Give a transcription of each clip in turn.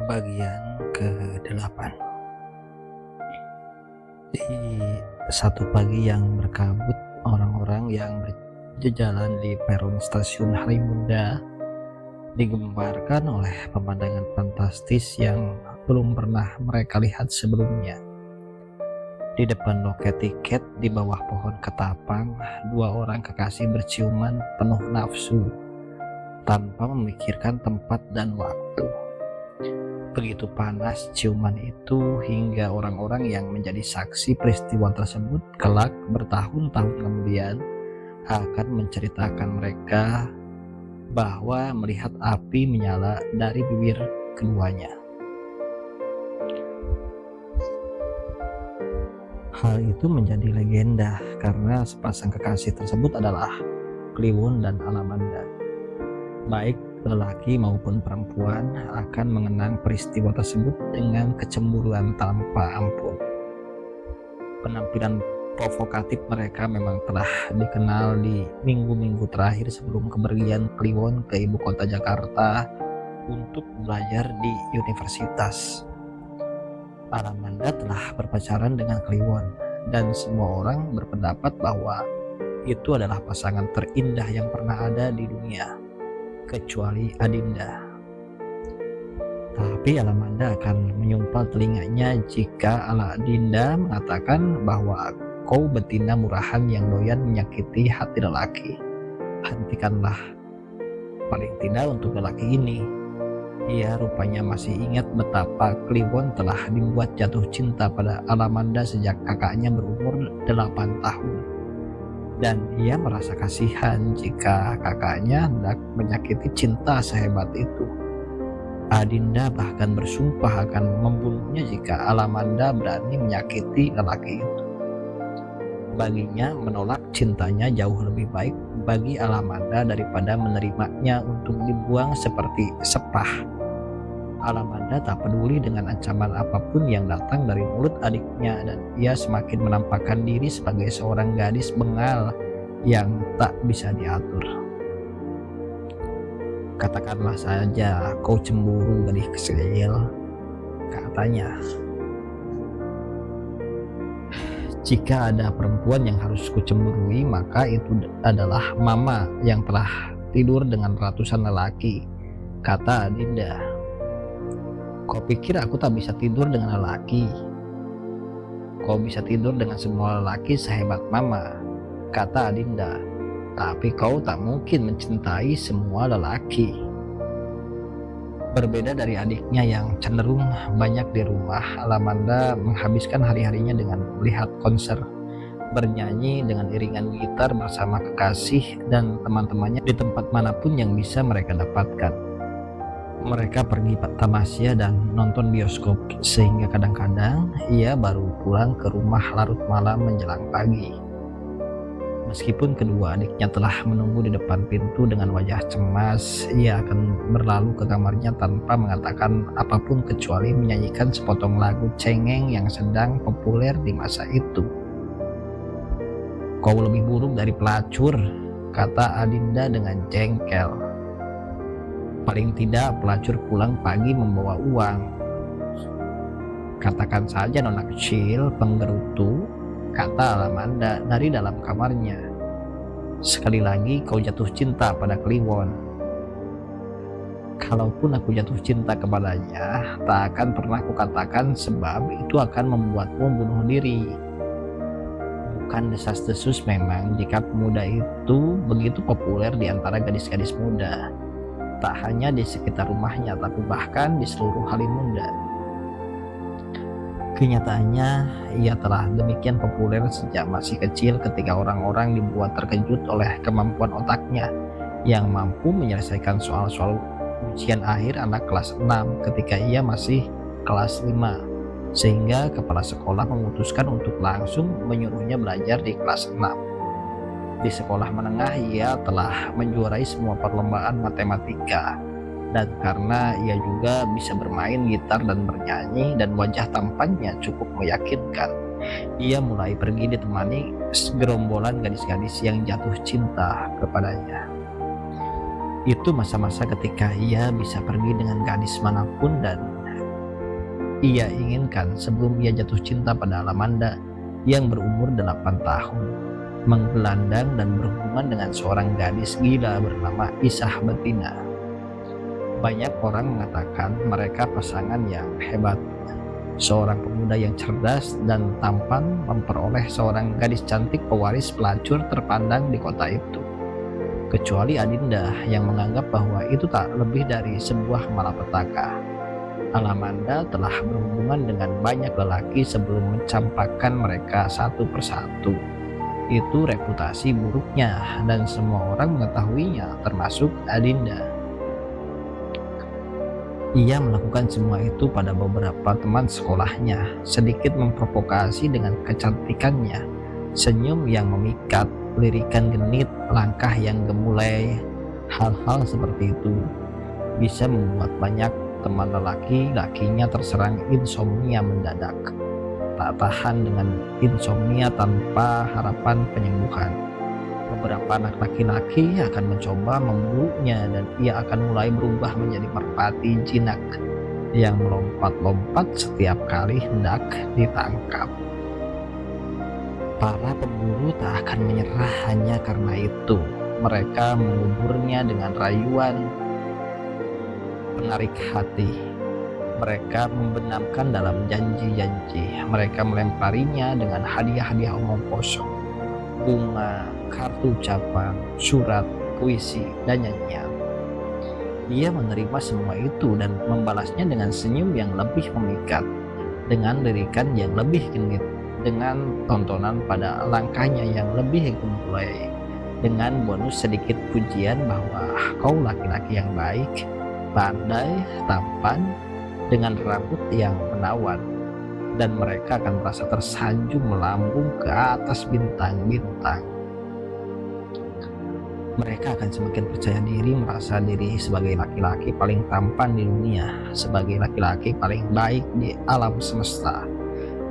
Bagian ke-8. Di satu pagi yang berkabut, orang-orang yang berjalan di peron stasiun Halimunda digemparkan oleh pemandangan fantastis yang belum pernah mereka lihat sebelumnya. Di depan loket tiket di bawah pohon ketapang, dua orang kekasih berciuman penuh nafsu tanpa memikirkan tempat dan waktu. Begitu panas ciuman itu hingga orang-orang yang menjadi saksi peristiwa tersebut kelak bertahun-tahun kemudian akan menceritakan mereka bahwa melihat api menyala dari bibir keduanya. Hal itu menjadi legenda karena sepasang kekasih tersebut adalah Kliwon dan Alamanda. Baik lelaki maupun perempuan akan mengenang peristiwa tersebut dengan kecemburuan tanpa ampun. Penampilan provokatif mereka memang telah dikenal di minggu-minggu terakhir sebelum kepergian Kliwon ke ibu kota Jakarta untuk belajar di universitas. Alamanda telah berpacaran dengan Kliwon dan semua orang berpendapat bahwa itu adalah pasangan terindah yang pernah ada di dunia, kecuali Adinda. Tapi Alamanda akan menyumpal telinganya jika Adinda mengatakan bahwa kau betina murahan yang doyan menyakiti hati lelaki. Hentikanlah, paling tidak untuk lelaki ini. Ia rupanya masih ingat betapa Kliwon telah dibuat jatuh cinta pada Alamanda sejak kakaknya berumur 8 tahun. Dan ia merasa kasihan jika kakaknya hendak menyakiti cinta sehebat itu. Adinda bahkan bersumpah akan membunuhnya jika Alamanda berani menyakiti lelaki itu. Baginya menolak cintanya jauh lebih baik bagi Alamanda daripada menerimanya untuk dibuang seperti sepah. Alamanda tak peduli dengan ancaman apapun yang datang dari mulut adiknya dan ia semakin menampakkan diri sebagai seorang gadis bengal yang tak bisa diatur. Katakanlah saja kau cemburu, gadis kecil, katanya. Jika ada perempuan yang harus kucemburui, maka itu adalah Mama yang telah tidur dengan ratusan lelaki, kata Adinda. Kau pikir aku tak bisa tidur dengan lelaki? Kau bisa tidur dengan semua lelaki sehebat Mama, kata Adinda. Tapi kau tak mungkin mencintai semua lelaki. Berbeda dari adiknya yang cenderung banyak di rumah, Alamanda menghabiskan hari-harinya dengan melihat konser, bernyanyi dengan iringan gitar bersama kekasih dan teman-temannya di tempat manapun yang bisa mereka dapatkan. Mereka pergi tamasya dan nonton bioskop, sehingga kadang-kadang ia baru pulang ke rumah larut malam menjelang pagi. Meskipun kedua adiknya telah menunggu di depan pintu dengan wajah cemas, ia akan berlalu ke kamarnya tanpa mengatakan apapun kecuali menyanyikan sepotong lagu cengeng yang sedang populer di masa itu. Kau lebih buruk dari pelacur, kata Adinda dengan jengkel. Paling tidak pelacur pulang pagi membawa uang. Katakan saja nona kecil penggerutu, kata Alamanda dari dalam kamarnya. Sekali lagi kau jatuh cinta pada Kliwon. Kalaupun aku jatuh cinta kepadanya, tak akan pernah kukatakan sebab itu akan membuatmu bunuh diri. Bukan desas-desus memang jika pemuda itu begitu populer di antara gadis-gadis muda. Tak hanya di sekitar rumahnya, tapi bahkan di seluruh Halimunda. Kenyataannya, ia telah demikian populer sejak masih kecil ketika orang-orang dibuat terkejut oleh kemampuan otaknya yang mampu menyelesaikan soal-soal ujian akhir anak kelas 6 ketika ia masih kelas 5, sehingga kepala sekolah memutuskan untuk langsung menyuruhnya belajar di kelas 6. Di sekolah menengah ia telah menjuarai semua perlombaan matematika, dan karena ia juga bisa bermain gitar dan bernyanyi dan wajah tampannya cukup meyakinkan, ia mulai pergi ditemani gerombolan gadis-gadis yang jatuh cinta kepadanya. Itu masa-masa ketika ia bisa pergi dengan gadis manapun dan ia inginkan sebelum ia jatuh cinta pada Alamanda yang berumur 8 tahun, menggelandang dan berhubungan dengan seorang gadis gila bernama Isah Betina. Banyak orang mengatakan mereka pasangan yang hebat. Seorang pemuda yang cerdas dan tampan memperoleh seorang gadis cantik pewaris pelacur terpandang di kota itu. Kecuali Adinda yang menganggap bahwa itu tak lebih dari sebuah malapetaka. Alamanda telah berhubungan dengan banyak lelaki sebelum mencampakkan mereka satu persatu. Itu reputasi buruknya dan semua orang mengetahuinya, termasuk Adinda. Ia melakukan semua itu pada beberapa teman sekolahnya, sedikit memprovokasi dengan kecantikannya, senyum yang memikat, lirikan genit, langkah yang gemulai. Hal-hal seperti itu bisa membuat banyak teman laki-lakinya terserang insomnia mendadak, tak tahan dengan insomnia tanpa harapan penyembuhan. Beberapa anak laki-laki akan mencoba membulunya dan ia akan mulai berubah menjadi merpati jinak yang melompat-lompat setiap kali hendak ditangkap. Para pemburu tak akan menyerah hanya karena itu. Mereka menguburnya dengan rayuan penarik hati. Mereka membenamkan dalam janji-janji. Mereka melemparinya dengan hadiah-hadiah omong kosong, bunga, kartu ucapan, surat, puisi, dan nyanyian. Ia menerima semua itu dan membalasnya dengan senyum yang lebih memikat, dengan lirikan yang lebih genit, dengan tontonan pada langkahnya yang lebih gemulai, dengan bonus sedikit pujian bahwa kau laki-laki yang baik, pandai, tampan, dengan rambut yang menawan. Dan mereka akan merasa tersanjung melambung ke atas bintang-bintang. Mereka akan semakin percaya diri, merasa diri sebagai laki-laki paling tampan di dunia, sebagai laki-laki paling baik di alam semesta,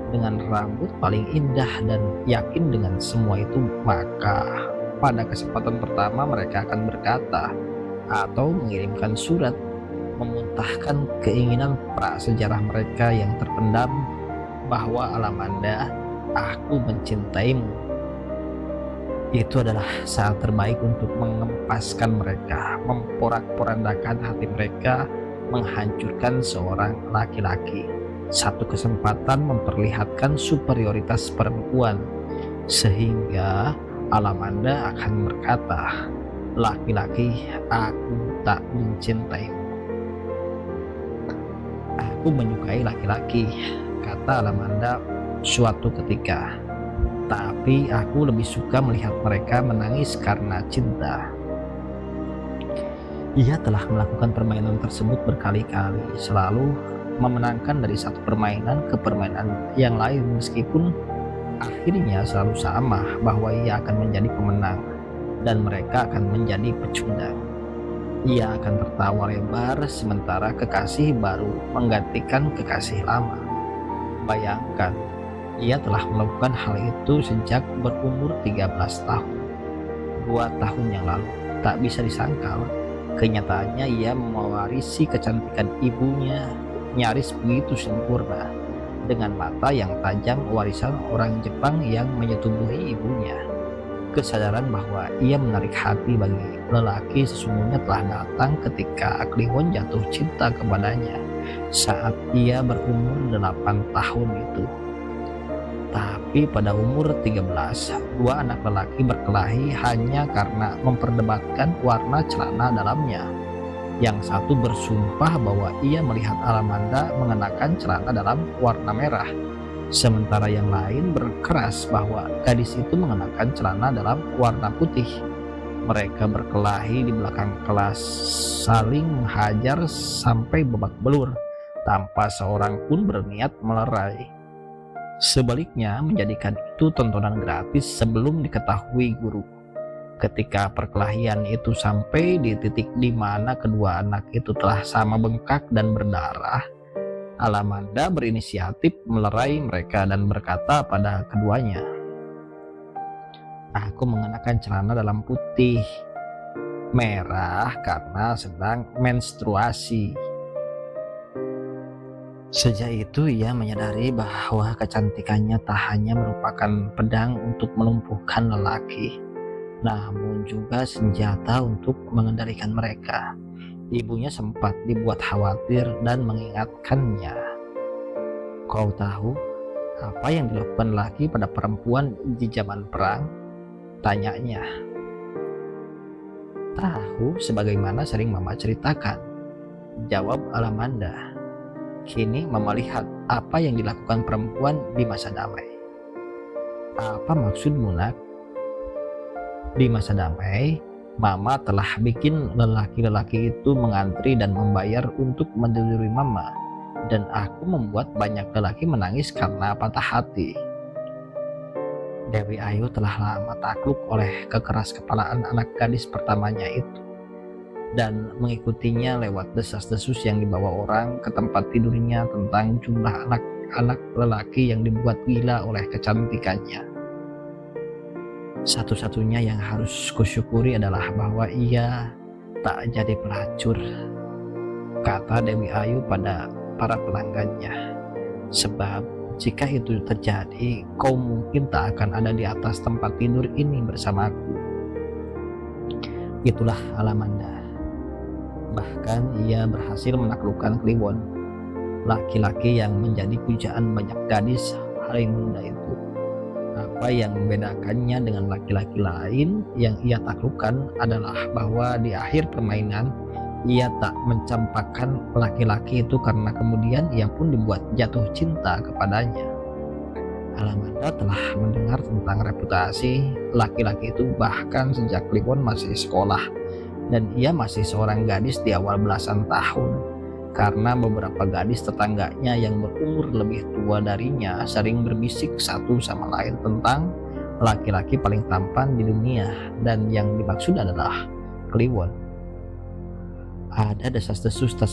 dengan rambut paling indah, dan yakin dengan semua itu. Maka pada kesempatan pertama mereka akan berkata atau mengirimkan surat, memuntahkan keinginan prasejarah mereka yang terpendam bahwa Alamanda, aku mencintaimu. Itu adalah saat terbaik untuk mengempaskan mereka, memporak-porandakan hati mereka, menghancurkan seorang laki-laki. Satu kesempatan memperlihatkan superioritas perempuan, sehingga Alamanda akan berkata, laki-laki, aku tak mencintaimu. Aku menyukai laki-laki, kata Alamanda suatu ketika. Tapi aku lebih suka melihat mereka menangis karena cinta. Ia telah melakukan permainan tersebut berkali-kali, selalu memenangkan dari satu permainan ke permainan yang lain, meskipun akhirnya selalu sama, bahwa ia akan menjadi pemenang dan mereka akan menjadi pecundang. Ia akan tertawa lebar sementara kekasih baru menggantikan kekasih lama. Bayangkan, ia telah melakukan hal itu sejak berumur 13 tahun. 2 tahun yang lalu. Tak bisa disangkal, kenyataannya ia mewarisi kecantikan ibunya nyaris begitu sempurna, dengan mata yang tajam warisan orang Jepang yang menyetubuhi ibunya. Kesadaran bahwa ia menarik hati bagi lelaki sesungguhnya telah datang ketika Kliwon jatuh cinta kepadanya saat ia berumur 8 tahun itu. Tapi pada umur 13, 2 anak lelaki berkelahi hanya karena memperdebatkan warna celana dalamnya. Yang satu bersumpah bahwa ia melihat Alamanda mengenakan celana dalam warna merah, sementara yang lain berkeras bahwa gadis itu mengenakan celana dalam warna putih. Mereka berkelahi di belakang kelas, saling menghajar sampai babak belur, tanpa seorang pun berniat melerai. Sebaliknya, menjadikan itu tontonan gratis sebelum diketahui guru. Ketika perkelahian itu sampai di titik di mana kedua anak itu telah sama bengkak dan berdarah, Alamanda berinisiatif melerai mereka dan berkata pada keduanya, aku mengenakan celana dalam putih, merah karena sedang menstruasi. Sejak itu ia menyadari bahwa kecantikannya tak hanya merupakan pedang untuk melumpuhkan lelaki, namun juga senjata untuk mengendalikan mereka. Ibunya sempat dibuat khawatir dan mengingatkannya, "Kau tahu apa yang dilakukan lelaki pada perempuan di zaman perang?" tanyanya. "Tahu, sebagaimana sering Mama ceritakan," jawab Alamanda. "Kini Mama lihat apa yang dilakukan perempuan di masa damai." "Apa maksudmu, Nak?" "Di masa damai, Mama telah bikin lelaki-lelaki itu mengantri dan membayar untuk meneluri Mama, dan aku membuat banyak lelaki menangis karena patah hati." Dewi Ayu telah lama takluk oleh kekeras-kepalaan anak gadis pertamanya itu, dan mengikutinya lewat desas-desus yang dibawa orang ke tempat tidurnya tentang jumlah anak-anak lelaki yang dibuat gila oleh kecantikannya. "Satu-satunya yang harus kusyukuri adalah bahwa ia tak jadi pelacur," kata Dewi Ayu pada para pelanggannya. "Sebab jika itu terjadi, kau mungkin tak akan ada di atas tempat tidur ini bersamaku." Itulah Alamanda. Bahkan ia berhasil menaklukkan Kliwon, laki-laki yang menjadi pujaan banyak gadis hari muda itu. Apa yang membedakannya dengan laki-laki lain yang ia taklukkan adalah bahwa di akhir permainan ia tak mencampakkan laki-laki itu karena kemudian ia pun dibuat jatuh cinta kepadanya. Alamanda telah mendengar tentang reputasi laki-laki itu bahkan sejak Kliwon masih sekolah, dan ia masih seorang gadis di awal belasan tahun, karena beberapa gadis tetangganya yang berumur lebih tua darinya sering berbisik satu sama lain tentang laki-laki paling tampan di dunia, dan yang dimaksud adalah Kliwon. Ada desas-desus tak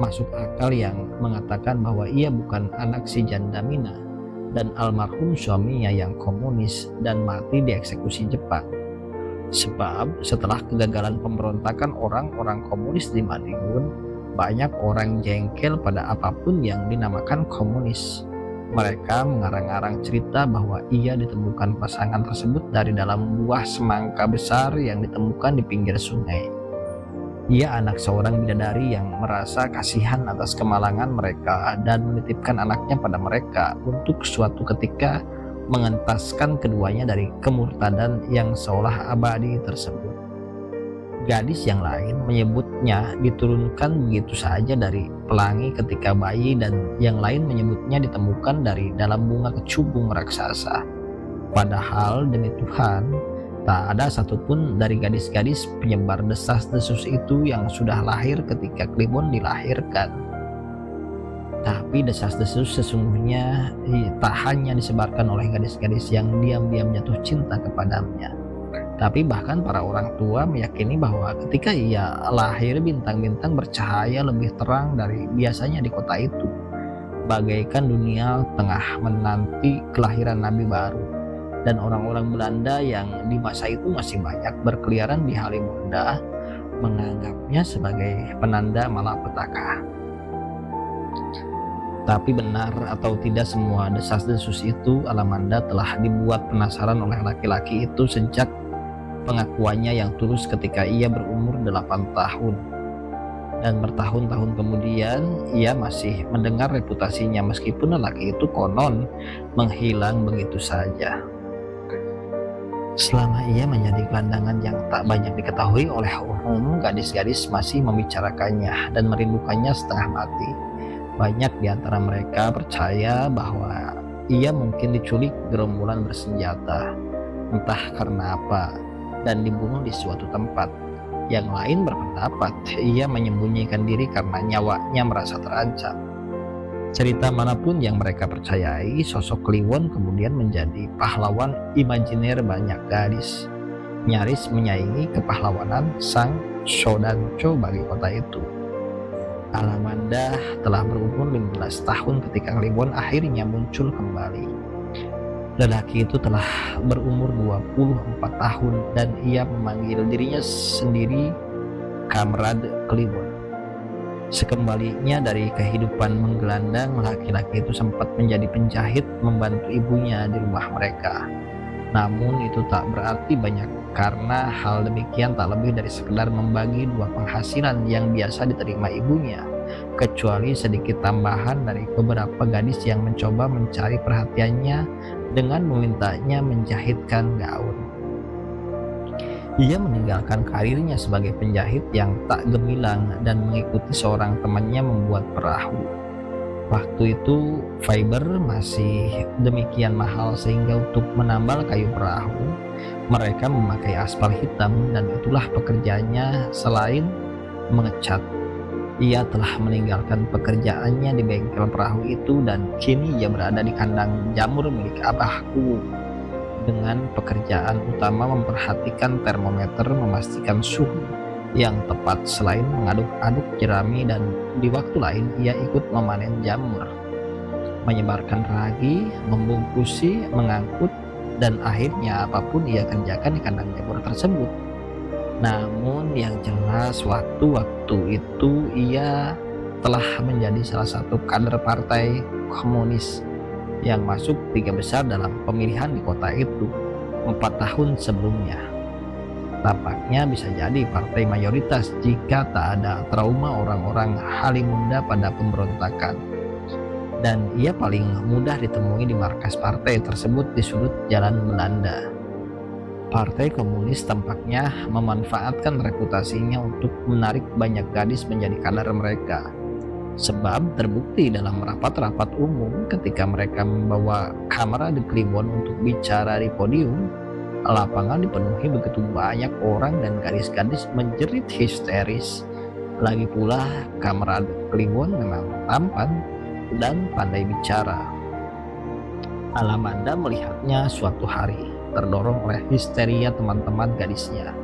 masuk akal yang mengatakan bahwa ia bukan anak si janda Mina dan almarhum suaminya yang komunis dan mati dieksekusi Jepang. Sebab setelah kegagalan pemberontakan orang-orang komunis di Madiun, banyak orang jengkel pada apapun yang dinamakan komunis. Mereka mengarang-arang cerita bahwa ia ditemukan pasangan tersebut dari dalam buah semangka besar yang ditemukan di pinggir sungai. Ia anak seorang bidadari yang merasa kasihan atas kemalangan mereka dan menitipkan anaknya pada mereka untuk suatu ketika mengentaskan keduanya dari kemurtadan yang seolah abadi tersebut. Gadis yang lain menyebutnya diturunkan begitu saja dari pelangi ketika bayi, dan yang lain menyebutnya ditemukan dari dalam bunga kecubung raksasa. Padahal demi Tuhan, tak ada satupun dari gadis-gadis penyebar desas-desus itu yang sudah lahir ketika Kliwon dilahirkan. Tapi desas-desus sesungguhnya tak hanya disebarkan oleh gadis-gadis yang diam-diam jatuh cinta kepadanya, tapi bahkan para orang tua meyakini bahwa ketika ia lahir, bintang-bintang bercahaya lebih terang dari biasanya di kota itu, bagaikan dunia tengah menanti kelahiran nabi baru. Dan orang-orang Belanda yang di masa itu masih banyak berkeliaran di Halimunda menganggapnya sebagai penanda malapetaka. Tapi benar atau tidak semua desas-desus itu, Alamanda telah dibuat penasaran oleh laki-laki itu sejak pengakuannya yang tulus ketika ia berumur 8 tahun. Dan bertahun-tahun kemudian ia masih mendengar reputasinya meskipun lelaki itu konon menghilang begitu saja. Selama ia menjadi gelandangan yang tak banyak diketahui oleh umum, gadis-gadis masih membicarakannya dan merindukannya setengah mati. Banyak di antara mereka percaya bahwa ia mungkin diculik gerombolan bersenjata, entah karena apa, dan dibunuh di suatu tempat. Yang lain berpendapat ia menyembunyikan diri karena nyawanya merasa terancam. Cerita manapun yang mereka percayai, sosok Kliwon kemudian menjadi pahlawan imajiner banyak gadis, nyaris menyaingi kepahlawanan sang Shodancho bagi kota itu. Alamanda telah berumur 15 tahun ketika Kliwon akhirnya muncul kembali. Lelaki itu telah berumur 24 tahun dan ia memanggil dirinya sendiri Kamrad Kliwon. Sekembalinya dari kehidupan menggelandang, laki-laki itu sempat menjadi penjahit membantu ibunya di rumah mereka. Namun itu tak berarti banyak, karena hal demikian tak lebih dari sekedar membagi dua penghasilan yang biasa diterima ibunya, kecuali sedikit tambahan dari beberapa gadis yang mencoba mencari perhatiannya dengan memintanya menjahitkan gaun. Ia meninggalkan karirnya sebagai penjahit yang tak gemilang dan mengikuti seorang temannya membuat perahu. Waktu itu fiber masih demikian mahal sehingga untuk menambal kayu perahu mereka memakai aspal hitam, dan itulah pekerjaannya selain mengecat. Ia telah meninggalkan pekerjaannya di bengkel perahu itu dan kini ia berada di kandang jamur milik abahku dengan pekerjaan utama memperhatikan termometer, memastikan suhu yang tepat selain mengaduk-aduk jerami, dan di waktu lain ia ikut memanen jamur, menyebarkan ragi, membungkusi, mengangkut, dan akhirnya apapun ia kerjakan di kandang jamur tersebut. Namun yang jelas waktu-waktu itu ia telah menjadi salah satu kader partai komunis yang masuk 3 besar dalam pemilihan di kota itu 4 tahun sebelumnya. Tampaknya bisa jadi partai mayoritas jika tak ada trauma orang-orang Halimunda pada pemberontakan. Dan ia paling mudah ditemui di markas partai tersebut di sudut Jalan Belanda. Partai Komunis tampaknya memanfaatkan reputasinya untuk menarik banyak gadis menjadi kader mereka. Sebab terbukti dalam rapat-rapat umum ketika mereka membawa Kamarade Kliwon untuk bicara di podium, lapangan dipenuhi begitu banyak orang dan gadis-gadis menjerit histeris. Lagi pula Kamarade Kliwon memang tampan dan pandai bicara. Alamanda melihatnya suatu hari, terdorong oleh histeria teman-teman gadisnya.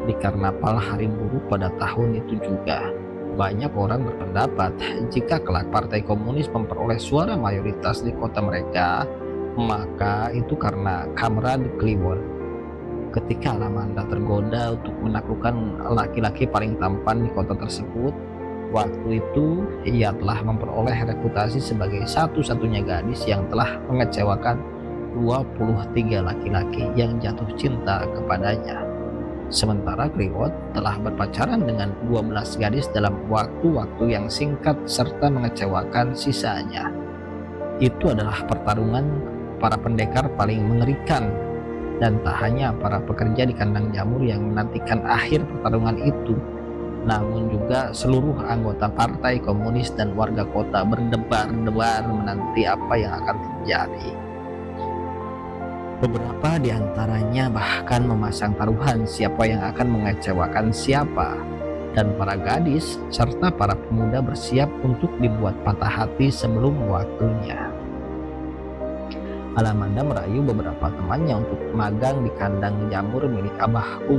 Di karnaval hari buruh pada tahun itu juga, banyak orang berpendapat jika kelak partai komunis memperoleh suara mayoritas di kota mereka, maka itu karena Kamarade Kliwon. Ketika Alamanda tergoda untuk menaklukkan laki-laki paling tampan di kota tersebut, waktu itu ia telah memperoleh reputasi sebagai satu-satunya gadis yang telah mengecewakan 23 laki-laki yang jatuh cinta kepadanya. Sementara Kliwon telah berpacaran dengan 12 gadis dalam waktu-waktu yang singkat serta mengecewakan sisanya. Itu adalah pertarungan para pendekar paling mengerikan, dan tak hanya para pekerja di kandang jamur yang menantikan akhir pertarungan itu, namun juga seluruh anggota partai komunis dan warga kota berdebar-debar menanti apa yang akan terjadi. Beberapa di antaranya bahkan memasang taruhan siapa yang akan mengecewakan siapa, dan para gadis serta para pemuda bersiap untuk dibuat patah hati sebelum waktunya. Alamanda merayu beberapa temannya untuk magang di kandang jamur milik abahku.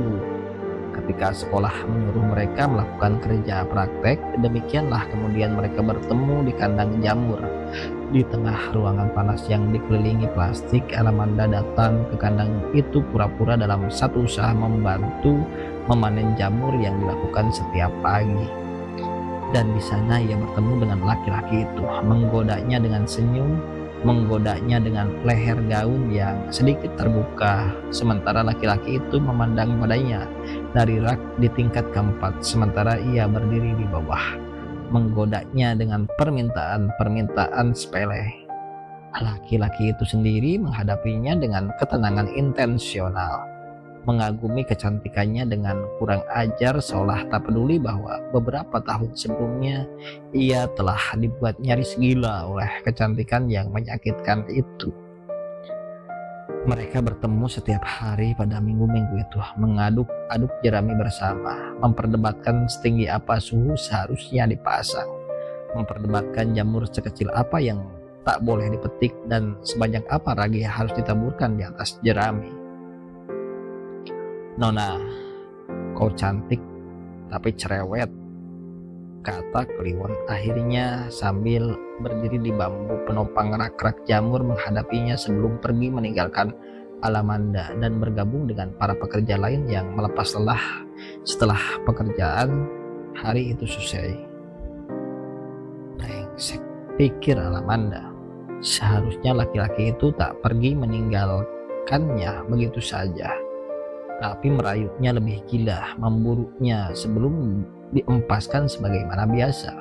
Ketika sekolah menyuruh mereka melakukan kerja praktek, demikianlah kemudian mereka bertemu di kandang jamur. Di tengah ruangan panas yang dikelilingi plastik, Alamanda datang ke kandang itu pura-pura dalam satu usaha membantu memanen jamur yang dilakukan setiap pagi. Dan di sana ia bertemu dengan laki-laki itu, menggodanya dengan senyum, menggodanya dengan leher gaun yang sedikit terbuka, sementara laki-laki itu memandang padanya dari rak di tingkat keempat, sementara ia berdiri di bawah, menggodanya dengan permintaan-permintaan sepele. Laki-laki itu sendiri menghadapinya dengan ketenangan intensional, mengagumi kecantikannya dengan kurang ajar, seolah tak peduli bahwa beberapa tahun sebelumnya ia telah dibuat nyaris gila oleh kecantikan yang menyakitkan itu. Mereka bertemu setiap hari pada minggu-minggu itu, mengaduk-aduk jerami bersama, memperdebatkan setinggi apa suhu seharusnya dipasang, memperdebatkan jamur sekecil apa yang tak boleh dipetik, dan sebanyak apa ragi harus ditaburkan di atas jerami. "Nona, kau cantik tapi cerewet," kata Kliwon akhirnya sambil berdiri di bambu penopang rak-rak jamur menghadapinya sebelum pergi meninggalkan Alamanda dan bergabung dengan para pekerja lain yang melepas lelah setelah pekerjaan hari itu selesai. Pikir Alamanda. Seharusnya laki-laki itu tak pergi meninggalkannya begitu saja, tapi merayunya lebih gila, memburunya sebelum diempaskan sebagaimana biasa.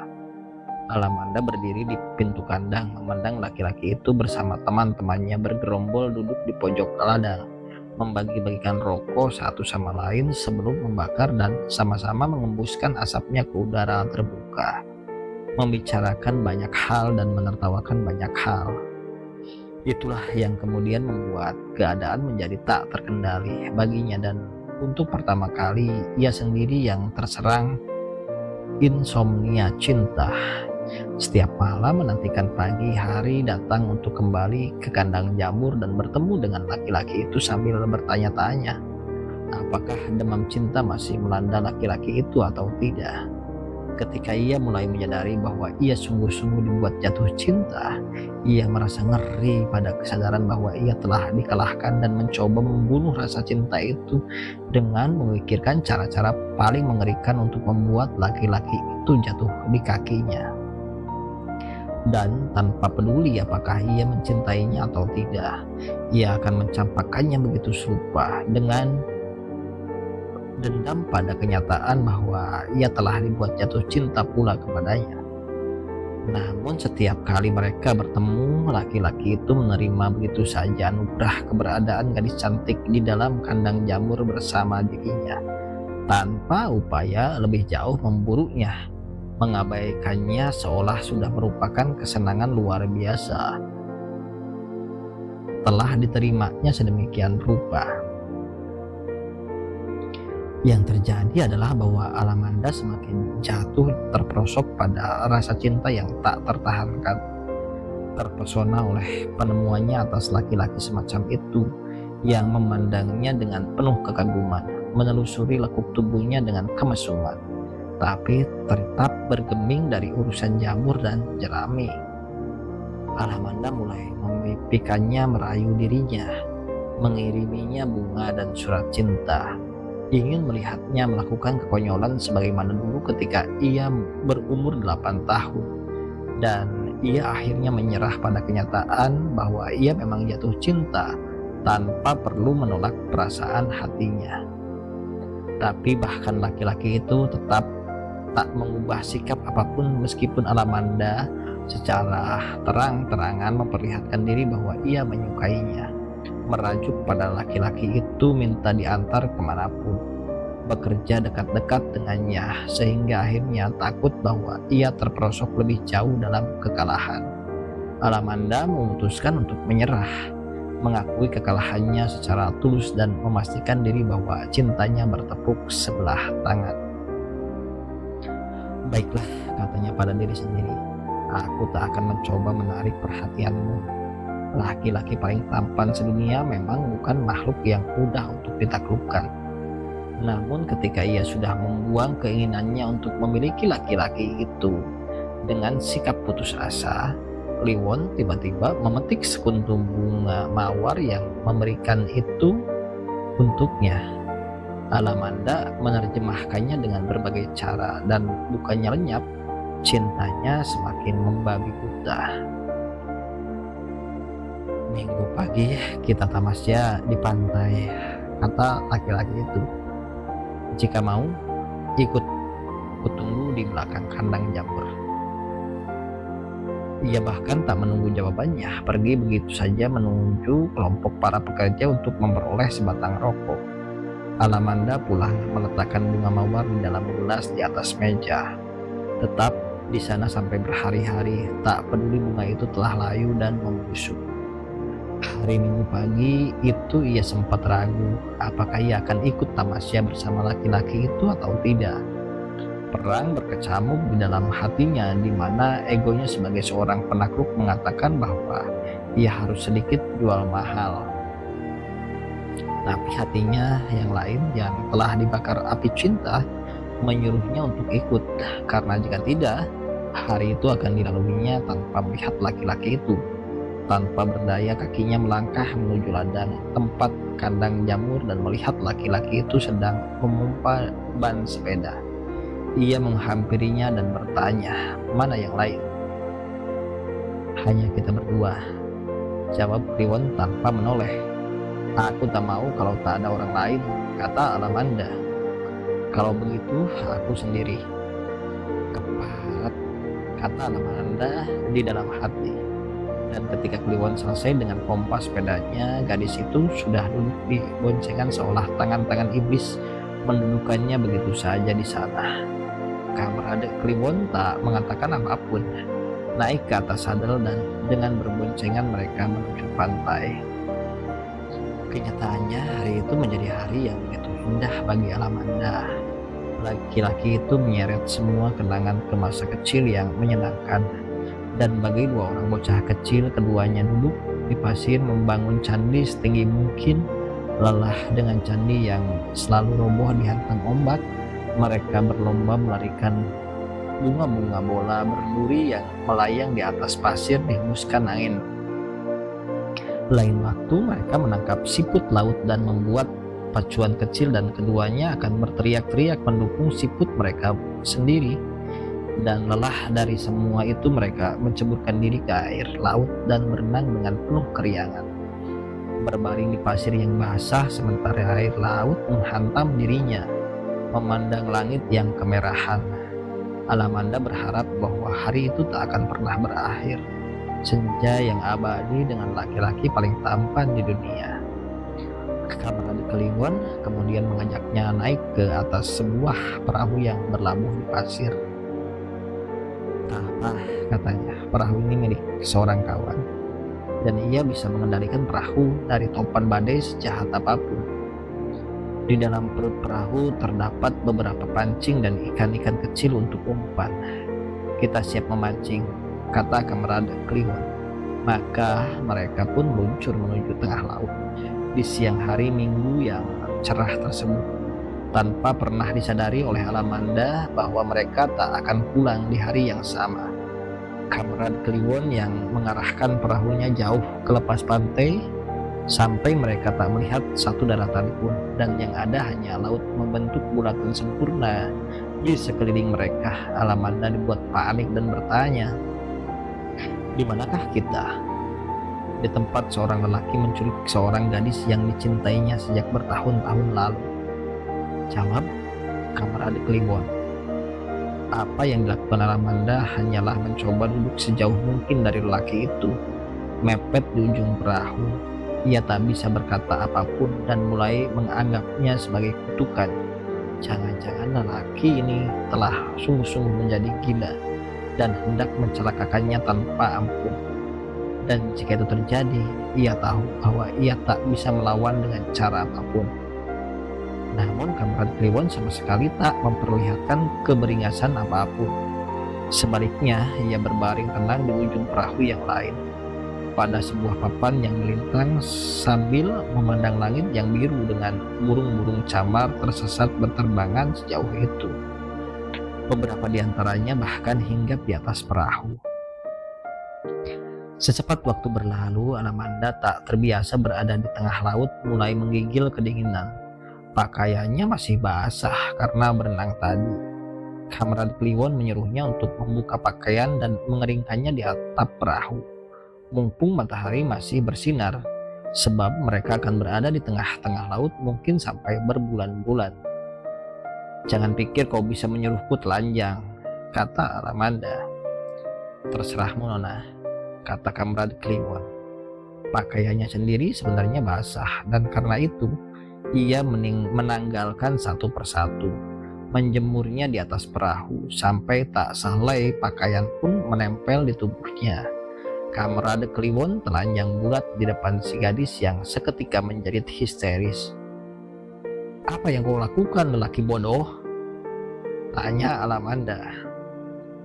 Alamanda berdiri di pintu kandang, memandang laki-laki itu bersama teman-temannya bergerombol duduk di pojok ladang, membagi-bagikan rokok satu sama lain sebelum membakar dan sama-sama mengembuskan asapnya ke udara terbuka, membicarakan banyak hal dan menertawakan banyak hal. Itulah yang kemudian membuat keadaan menjadi tak terkendali baginya, dan untuk pertama kali ia sendiri yang terserang insomnia cinta. Setiap malam menantikan pagi hari datang untuk kembali ke kandang jamur dan bertemu dengan laki-laki itu sambil bertanya-tanya, apakah demam cinta masih melanda laki-laki itu atau tidak. Ketika ia mulai menyadari bahwa ia sungguh-sungguh dibuat jatuh cinta, ia merasa ngeri pada kesadaran bahwa ia telah dikalahkan dan mencoba membunuh rasa cinta itu dengan memikirkan cara-cara paling mengerikan untuk membuat laki-laki itu jatuh di kakinya. Dan tanpa peduli apakah ia mencintainya atau tidak, ia akan mencampakkannya begitu serupa dengan dendam pada kenyataan bahwa ia telah dibuat jatuh cinta pula kepadanya. Namun setiap kali mereka bertemu, laki-laki itu menerima begitu saja anugerah keberadaan gadis cantik di dalam kandang jamur bersama dirinya, tanpa upaya lebih jauh memburunya, mengabaikannya seolah sudah merupakan kesenangan luar biasa telah diterimanya sedemikian rupa. Yang terjadi adalah bahwa Alamanda semakin jatuh terperosok pada rasa cinta yang tak tertahankan. Terpesona oleh penemuannya atas laki-laki semacam itu yang memandangnya dengan penuh kekaguman, menelusuri lekuk tubuhnya dengan kemesuman, tapi tetap bergeming dari urusan jamur dan jerami. Alamanda mulai memimpikannya merayu dirinya, mengiriminya bunga dan surat cinta, ingin melihatnya melakukan kekonyolan sebagaimana dulu ketika ia berumur 8 tahun, dan ia akhirnya menyerah pada kenyataan bahwa ia memang jatuh cinta tanpa perlu menolak perasaan hatinya. Tapi bahkan laki-laki itu tetap tak mengubah sikap apapun meskipun Alamanda secara terang-terangan memperlihatkan diri bahwa ia menyukainya, merajuk pada laki-laki itu minta diantar kemanapun, bekerja dekat-dekat dengannya, sehingga akhirnya takut bahwa ia terperosok lebih jauh dalam kekalahan. Alamanda memutuskan untuk menyerah, mengakui kekalahannya secara tulus dan memastikan diri bahwa cintanya bertepuk sebelah tangan. Baiklah, katanya pada diri sendiri, aku tak akan mencoba menarik perhatianmu. Laki-laki paling tampan sedunia memang bukan makhluk yang mudah untuk ditaklukkan. Namun ketika ia sudah membuang keinginannya untuk memiliki laki-laki itu dengan sikap putus asa, Kliwon tiba-tiba memetik sekuntum bunga mawar yang memberikan itu untuknya. Alamanda menerjemahkannya dengan berbagai cara, dan bukannya lenyap, cintanya semakin membabi buta. Minggu pagi kita tamasya di pantai, kata laki-laki itu. Jika mau, ikut kutunggu di belakang kandang jamur. Ia bahkan tak menunggu jawabannya, pergi begitu saja menuju kelompok para pekerja untuk memperoleh sebatang rokok. Alamanda pulang meletakkan bunga mawar di dalam gelas di atas meja. Tetap di sana sampai berhari-hari, tak peduli bunga itu telah layu dan membusuk. Hari Minggu pagi itu ia sempat ragu apakah ia akan ikut tamasya bersama laki-laki itu atau tidak. Perang berkecamuk di dalam hatinya, di mana egonya sebagai seorang penakluk mengatakan bahwa ia harus sedikit jual mahal. Tapi hatinya yang lain yang telah dibakar api cinta menyuruhnya untuk ikut, karena jika tidak, hari itu akan dilaluinya tanpa melihat laki-laki itu. Tanpa berdaya kakinya melangkah menuju ladang tempat kandang jamur dan melihat laki-laki itu sedang memompa ban sepeda. Ia menghampirinya dan bertanya, mana yang lain? Hanya kita berdua, jawab Kliwon tanpa menoleh. Aku tak mau kalau tak ada orang lain, kata Alamanda. Kalau begitu, aku sendiri. Keparat, kata Alamanda di dalam hati. Dan ketika Kliwon selesai dengan pompa sepedanya, gadis itu sudah duduk di boncengan seolah tangan-tangan iblis mendudukannya begitu saja di sana. Kamarade Kliwon tak mengatakan apapun, naik ke atas sadel dan dengan berboncengan mereka menuju pantai. Kenyataannya hari itu menjadi hari yang begitu indah bagi Alamanda. Laki-laki itu menyeret semua kenangan ke masa kecil yang menyenangkan. Dan bagi dua orang bocah kecil, keduanya duduk di pasir membangun candi setinggi mungkin. Lelah dengan candi yang selalu roboh dihantam ombak, mereka berlomba melarikan bunga-bunga bola berduri yang melayang di atas pasir dihembuskan angin. Lain waktu mereka menangkap siput laut dan membuat pacuan kecil, dan keduanya akan berteriak-teriak mendukung siput mereka sendiri. Dan lelah dari semua itu, mereka menceburkan diri ke air laut dan berenang dengan penuh keriangan. Berbaring di pasir yang basah sementara air laut menghantam dirinya, memandang langit yang kemerahan. Alamanda berharap bahwa hari itu tak akan pernah berakhir. Senja yang abadi dengan laki-laki paling tampan di dunia. Kamarade Kliwon kemudian mengajaknya naik ke atas sebuah perahu yang berlabuh di pasir. Katanya, perahu ini milik seorang kawan, dan ia bisa mengendalikan perahu dari topan badai sejahat apapun. Di dalam perut perahu terdapat beberapa pancing dan ikan-ikan kecil untuk umpan. Kita siap memancing, kata Kamarade Kliwon. Maka mereka pun meluncur menuju tengah laut di siang hari Minggu yang cerah tersebut, tanpa pernah disadari oleh Alamanda bahwa mereka tak akan pulang di hari yang sama. Kamarade Kliwon yang mengarahkan perahunya jauh ke lepas pantai sampai mereka tak melihat satu daratan pun, dan yang ada hanya laut membentuk bulatan sempurna di sekeliling mereka. Alamanda dibuat panik dan bertanya, di manakah kita? Di tempat seorang lelaki menculik seorang gadis yang dicintainya sejak bertahun-tahun lalu, jawab Kamarade Kliwon. Apa yang dilakukan Alamanda hanyalah mencoba duduk sejauh mungkin dari lelaki itu, mepet di ujung perahu. Ia tak bisa berkata apapun dan mulai menganggapnya sebagai kutukan. Jangan-jangan lelaki ini telah sungguh-sungguh menjadi gila dan hendak mencelakakannya tanpa ampun. Dan jika itu terjadi, ia tahu bahwa ia tak bisa melawan dengan cara apapun. Namun Kamarade Kliwon sama sekali tak memperlihatkan keberingasan apapun. Sebaliknya, ia berbaring tenang di ujung perahu yang lain, pada sebuah papan yang melintang sambil memandang langit yang biru dengan burung-burung camar tersesat berterbangan sejauh itu. Beberapa di antaranya bahkan hinggap di atas perahu. Secepat waktu berlalu, Alamanda tak terbiasa berada di tengah laut mulai menggigil kedinginan. Pakaiannya masih basah karena berenang tadi. Kamarade Kliwon menyuruhnya untuk membuka pakaian dan mengeringkannya di atap perahu, mumpung matahari masih bersinar, sebab mereka akan berada di tengah-tengah laut mungkin sampai berbulan-bulan. Jangan pikir kau bisa menyuruhku telanjang, kata Alamanda. Terserahmu, Nona, kata Kamarade Kliwon. Pakaiannya sendiri sebenarnya basah, dan karena itu ia menanggalkan satu persatu, menjemurnya di atas perahu sampai tak sehelai pakaian pun menempel di tubuhnya. Kamarade Kliwon telanjang bulat di depan si gadis yang seketika menjerit histeris. Apa yang kau lakukan, lelaki bodoh? Tanya Alamanda.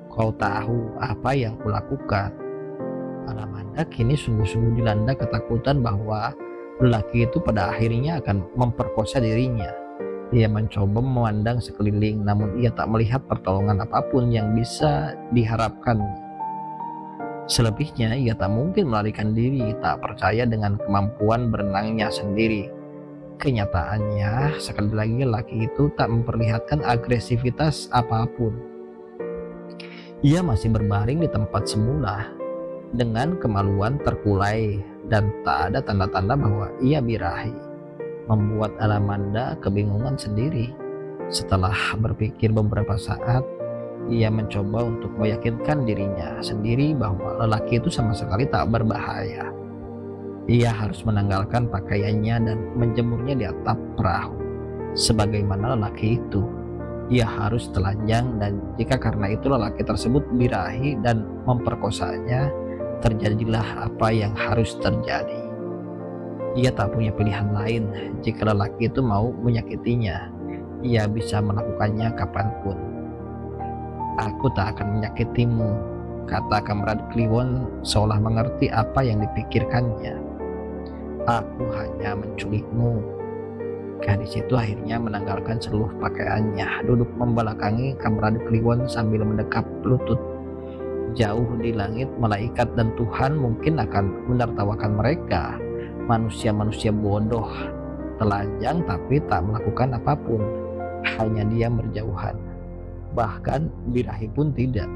Kau tahu apa yang kulakukan? Alamanda kini sungguh-sungguh dilanda ketakutan bahwa lelaki itu pada akhirnya akan memperkosa dirinya. Ia mencoba memandang sekeliling, namun ia tak melihat pertolongan apapun yang bisa diharapkan. Selebihnya, ia tak mungkin melarikan diri, tak percaya dengan kemampuan berenangnya sendiri. Kenyataannya, sekali lagi lelaki itu tak memperlihatkan agresivitas apapun. Ia masih berbaring di tempat semula, Dengan kemaluan terkulai dan tak ada tanda-tanda bahwa ia birahi, membuat Alamanda kebingungan sendiri. Setelah berpikir beberapa saat, ia mencoba untuk meyakinkan dirinya sendiri bahwa lelaki itu sama sekali tak berbahaya. Ia harus menanggalkan pakaiannya dan menjemurnya di atap perahu. Sebagaimana lelaki itu, ia harus telanjang, dan jika karena itu lelaki tersebut birahi dan memperkosanya, terjadilah apa yang harus terjadi. Ia tak punya pilihan lain. Jika lelaki itu mau menyakitinya, ia bisa melakukannya kapanpun. "Aku tak akan menyakitimu," kata Kamrad Kliwon seolah mengerti apa yang dipikirkannya. "Aku hanya menculikmu." Gadis itu akhirnya menanggalkan seluruh pakaiannya, duduk membelakangi Kamrad Kliwon sambil mendekap lutut. Jauh di langit, malaikat dan Tuhan mungkin akan menertawakan mereka. Manusia-manusia bodoh, telanjang tapi tak melakukan apapun, hanya diam berjauhan. Bahkan birahi pun tidak.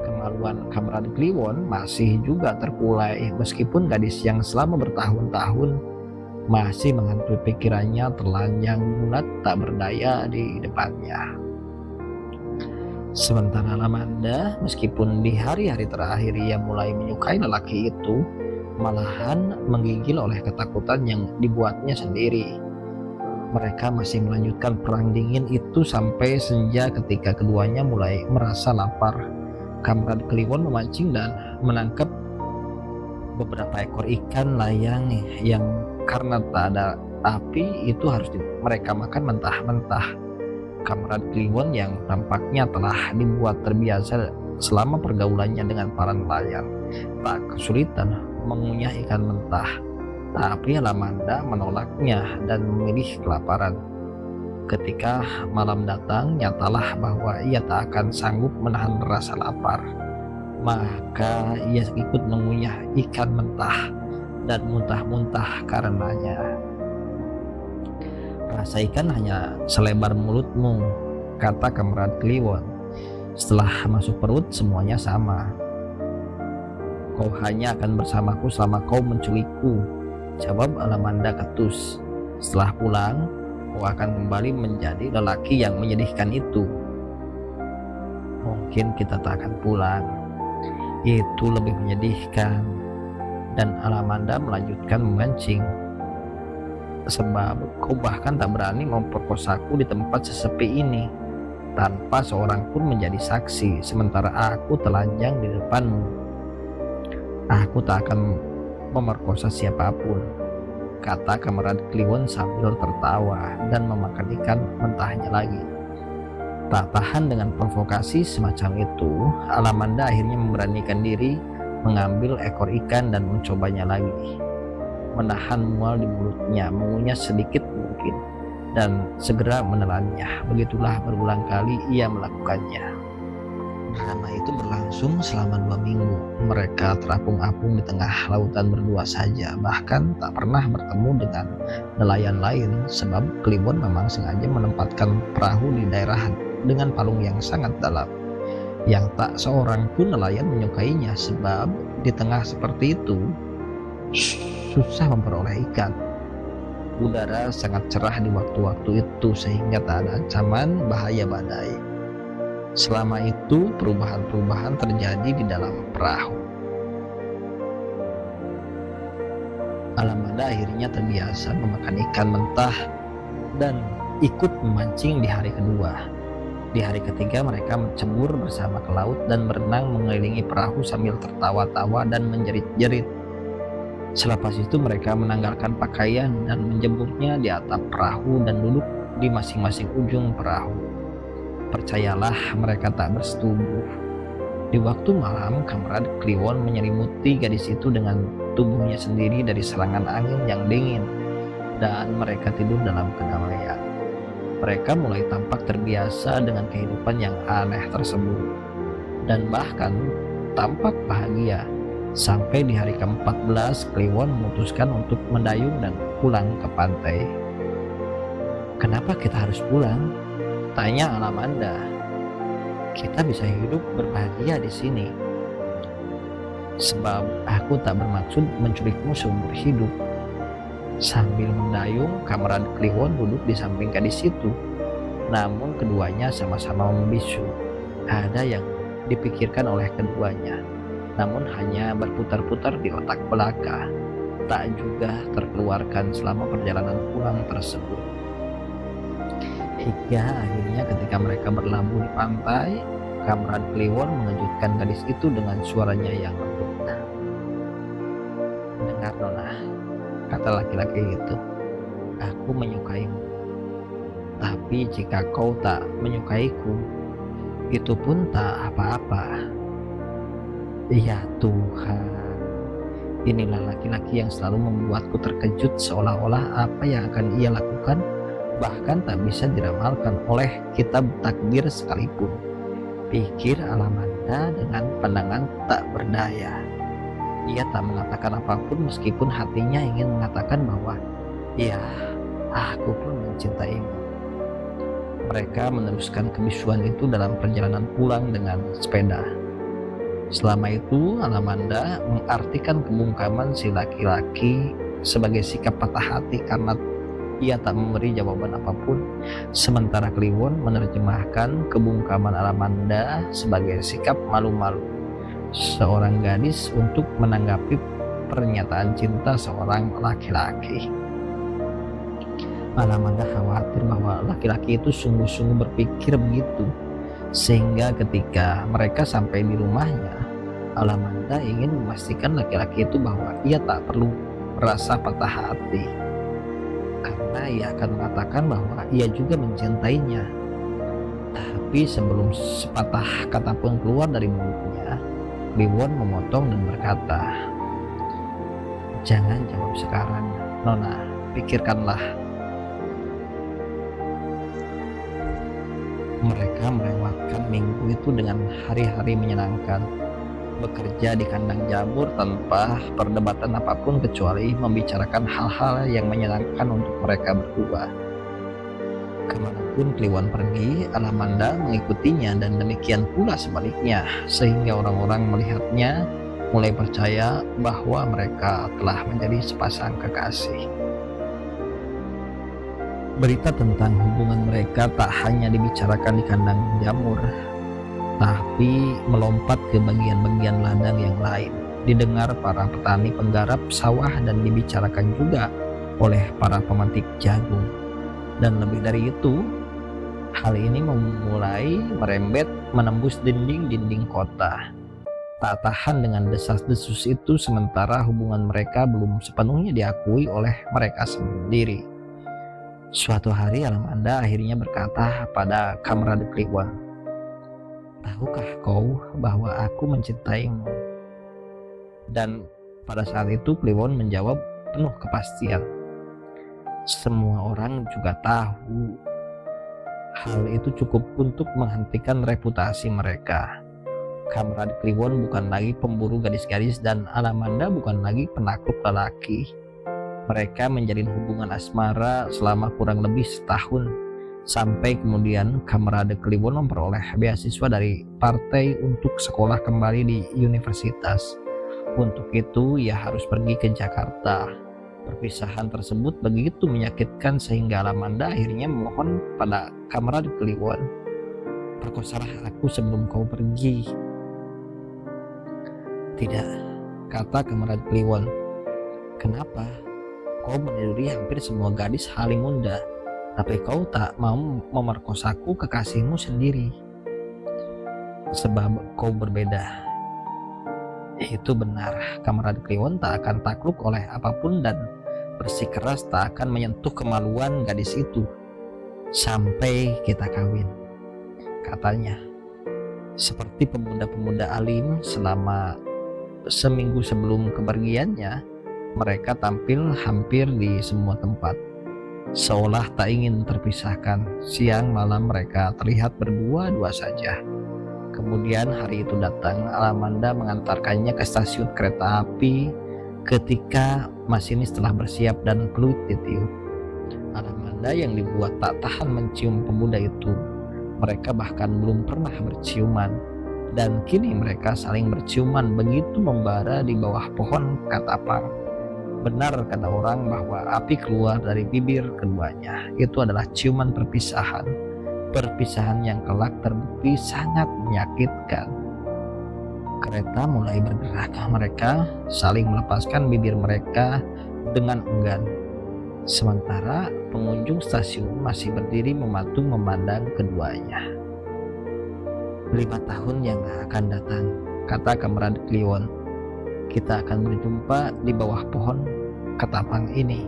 Kemaluan Kamrad Kliwon masih juga terkulai, meskipun gadis yang selama bertahun-tahun masih menghantui pikirannya telanjang bulat tak berdaya di depannya. Sementara Alamanda, meskipun di hari-hari terakhir ia mulai menyukai lelaki itu, malahan menggigil oleh ketakutan yang dibuatnya sendiri. Mereka masih melanjutkan perang dingin itu sampai senja ketika keduanya mulai merasa lapar. Kamrad Kliwon memancing dan menangkap beberapa ekor ikan layang yang karena tak ada api itu harus mereka makan mentah-mentah. Kamrad Kliwon yang tampaknya telah dibuat terbiasa selama pergaulannya dengan para nelayan tak kesulitan mengunyah ikan mentah. Tapi Alamanda menolaknya dan memilih kelaparan. Ketika malam datang, nyatalah bahwa ia tak akan sanggup menahan rasa lapar. Maka ia ikut mengunyah ikan mentah dan muntah-muntah karenanya. "Rasa ikan hanya selebar mulutmu," kata Kamrad Kliwon. "Setelah masuk perut semuanya sama. Kau hanya akan bersamaku selama kau menculikku," jawab Alamanda ketus. "Setelah pulang, kau akan kembali menjadi lelaki yang menyedihkan itu." "Mungkin kita tak akan pulang. Itu lebih menyedihkan." Dan Alamanda melanjutkan memancing. "Sebab kau bahkan tak berani memperkosaku di tempat sesepi ini, tanpa seorang pun menjadi saksi, sementara aku telanjang di depanmu. Aku tak akan memerkosa siapapun," kata Kamrad Kliwon sambil tertawa dan memakan ikan mentahnya lagi. Tak tahan dengan provokasi semacam itu, Alamanda akhirnya memberanikan diri mengambil ekor ikan dan mencobanya lagi. Menahan mual di mulutnya, mengunyah sedikit mungkin, dan segera menelannya. Begitulah berulang kali ia melakukannya. Drama itu berlangsung selama 2 minggu. Mereka terapung-apung di tengah lautan berdua saja, bahkan tak pernah bertemu dengan nelayan lain, sebab Kliwon memang sengaja menempatkan perahu di daerah dengan palung yang sangat dalam, yang tak seorang pun nelayan menyukainya, sebab di tengah seperti itu susah memperoleh ikan. Udara sangat cerah di waktu-waktu itu sehingga tak ada ancaman bahaya badai. Selama itu perubahan-perubahan terjadi di dalam perahu. Alamanda akhirnya terbiasa memakan ikan mentah dan ikut memancing di hari kedua. Di hari ketiga mereka mencebur bersama ke laut dan berenang mengelilingi perahu sambil tertawa-tawa dan menjerit-jerit. Selepas itu mereka menanggalkan pakaian dan menjemurnya di atap perahu dan duduk di masing-masing ujung perahu. Percayalah, mereka tak bersetubuh. Di waktu malam, Kamrad Kliwon menyelimuti gadis itu dengan tubuhnya sendiri dari serangan angin yang dingin, dan mereka tidur dalam kedamaian. Mereka mulai tampak terbiasa dengan kehidupan yang aneh tersebut, dan bahkan tampak bahagia. Sampai di hari ke-14, Kliwon memutuskan untuk mendayung dan pulang ke pantai. "Kenapa kita harus pulang?" tanya Alamanda. "Kita bisa hidup berbahagia di sini." sebab aku tak bermaksud menculikmu seumur hidup." Sambil mendayung, Kamerad Kliwon duduk di samping gadis itu. Namun keduanya sama-sama membisu. Ada yang dipikirkan oleh keduanya, namun hanya berputar-putar di otak belaka, tak juga terkeluarkan selama perjalanan pulang tersebut. Hingga akhirnya ketika mereka berlabuh di pantai, Kamerad Kliwon mengejutkan gadis itu dengan suaranya yang lembut. "Dengar Nona," kata laki-laki itu, "aku menyukaimu. Tapi jika kau tak menyukaiku, itu pun tak apa-apa." Ya Tuhan, inilah laki-laki yang selalu membuatku terkejut, seolah-olah apa yang akan ia lakukan bahkan tak bisa diramalkan oleh kitab takdir sekalipun, pikir Alamanda dengan pandangan tak berdaya. Ia tak mengatakan apapun meskipun hatinya ingin mengatakan bahwa, "Ya, aku pun mencintaimu." Mereka meneruskan kebisuan itu dalam perjalanan pulang dengan sepeda. Selama itu, Alamanda mengartikan kebungkaman si laki-laki sebagai sikap patah hati karena ia tak memberi jawaban apapun, sementara Kliwon menerjemahkan kebungkaman Alamanda sebagai sikap malu-malu seorang gadis untuk menanggapi pernyataan cinta seorang laki-laki. Alamanda khawatir bahwa laki-laki itu sungguh-sungguh berpikir begitu, sehingga ketika mereka sampai di rumahnya, Alamanda ingin memastikan laki-laki itu bahwa ia tak perlu merasa patah hati, karena ia akan mengatakan bahwa ia juga mencintainya. Tapi sebelum sepatah kata pun keluar dari mulutnya, Kliwon memotong dan berkata, "Jangan jawab sekarang, Nona. Pikirkanlah." Mereka melewatkan minggu itu dengan hari-hari menyenangkan, bekerja di kandang jamur tanpa perdebatan apapun kecuali membicarakan hal-hal yang menyenangkan untuk mereka berdua. Kemanapun Kliwon pergi, Alamanda mengikutinya, dan demikian pula sebaliknya, sehingga orang-orang melihatnya mulai percaya bahwa mereka telah menjadi sepasang kekasih. Berita tentang hubungan mereka tak hanya dibicarakan di kandang jamur, tapi melompat ke bagian-bagian ladang yang lain, didengar para petani penggarap sawah dan dibicarakan juga oleh para pemetik jagung. Dan lebih dari itu, hal ini mulai merembet menembus dinding-dinding kota. Tak tahan dengan desas-desus itu, sementara hubungan mereka belum sepenuhnya diakui oleh mereka sendiri. Suatu hari Alamanda akhirnya berkata pada Kamerad Kliwon, "Tahukah kau bahwa aku mencintaimu?" Dan pada saat itu Kliwon menjawab penuh kepastian, "Semua orang juga tahu." Hal itu cukup untuk menghentikan reputasi mereka. Kamerad Kliwon bukan lagi pemburu gadis-gadis dan Alamanda bukan lagi penakluk lelaki. Mereka menjalin hubungan asmara selama kurang lebih setahun, sampai kemudian Kamerad Kliwon memperoleh beasiswa dari partai untuk sekolah kembali di universitas. Untuk itu ia harus pergi ke Jakarta. Perpisahan tersebut begitu menyakitkan sehingga Alamanda akhirnya memohon pada Kamerad Kliwon, "Perkosalah aku sebelum kau pergi." "Tidak," kata Kamerad Kliwon. "Kenapa? Kau meniduri hampir semua gadis Halimunda, tapi kau tak mau memerkosaku, kekasihmu sendiri." "Sebab kau berbeda." "Itu benar." Kamerad Kliwon tak akan takluk oleh apapun dan bersikeras tak akan menyentuh kemaluan gadis itu sampai kita kawin, katanya. Seperti pemuda-pemuda alim, selama seminggu sebelum kepergiannya, mereka tampil hampir di semua tempat, seolah tak ingin terpisahkan. Siang malam mereka terlihat berdua-dua saja. Kemudian hari itu datang. Alamanda mengantarkannya ke stasiun kereta api ketika masinis telah bersiap dan peluit ditiup. Alamanda yang dibuat tak tahan mencium pemuda itu. Mereka bahkan belum pernah berciuman. Dan kini mereka saling berciuman begitu membara di bawah pohon katapang. Benar kata orang bahwa api keluar dari bibir keduanya. Itu adalah ciuman perpisahan. Perpisahan yang kelak terbukti sangat menyakitkan. Kereta mulai bergerak. Mereka saling melepaskan bibir mereka dengan enggan. Sementara pengunjung stasiun masih berdiri mematung memandang keduanya. 5 tahun yang akan datang, kata Kamerad Kliwon, kita akan berjumpa di bawah pohon ketapang ini.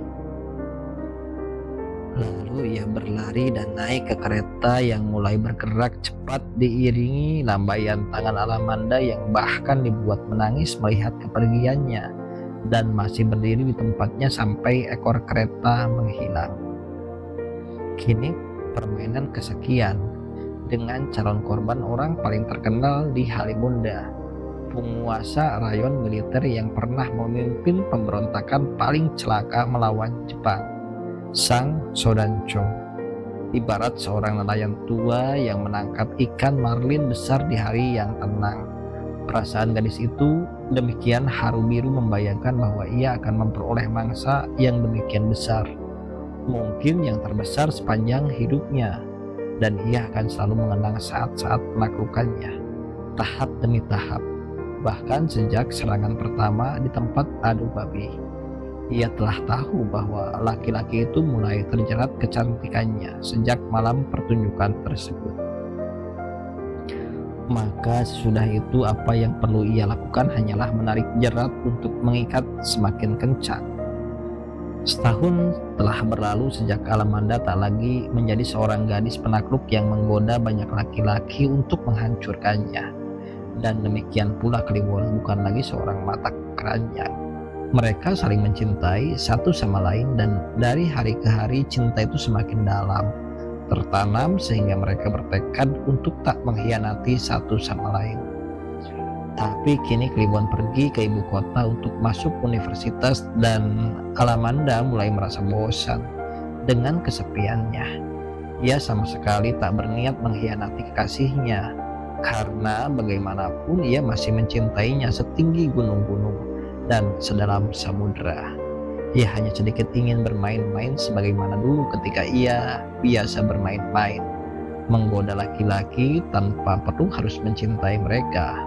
Lalu ia berlari dan naik ke kereta yang mulai bergerak cepat diiringi lambaian tangan Alamanda yang bahkan dibuat menangis melihat kepergiannya dan masih berdiri di tempatnya sampai ekor kereta menghilang. Kini permainan kesekian dengan calon korban orang paling terkenal di Halimunda, penguasa rayon militer yang pernah memimpin pemberontakan paling celaka melawan Jepang, Sang Shodancho. Ibarat seorang nelayan tua yang menangkap ikan marlin besar di hari yang tenang. Perasaan gadis itu demikian haru biru membayangkan bahwa ia akan memperoleh mangsa yang demikian besar, mungkin yang terbesar sepanjang hidupnya. Dan ia akan selalu mengenang saat-saat menaklukkannya, tahap demi tahap, bahkan sejak serangan pertama di tempat adu babi. Ia telah tahu bahwa laki-laki itu mulai terjerat kecantikannya sejak malam pertunjukan tersebut. Maka sesudah itu apa yang perlu ia lakukan hanyalah menarik jerat untuk mengikat semakin kencang. Setahun telah berlalu sejak Alamanda tak lagi menjadi seorang gadis penakluk yang menggoda banyak laki-laki untuk menghancurkannya. Dan demikian pula Kliwon bukan lagi seorang mata keranjang. Mereka saling mencintai satu sama lain dan dari hari ke hari cinta itu semakin dalam, tertanam sehingga mereka bertekad untuk tak mengkhianati satu sama lain. Tapi kini Kliwon pergi ke ibu kota untuk masuk universitas dan Alamanda mulai merasa bosan dengan kesepiannya. Ia sama sekali tak berniat mengkhianati kekasihnya, karena bagaimanapun ia masih mencintainya setinggi gunung-gunung dan sedalam samudera. Ia hanya sedikit ingin bermain-main sebagaimana dulu ketika ia biasa bermain-main, menggoda laki-laki tanpa perlu harus mencintai mereka.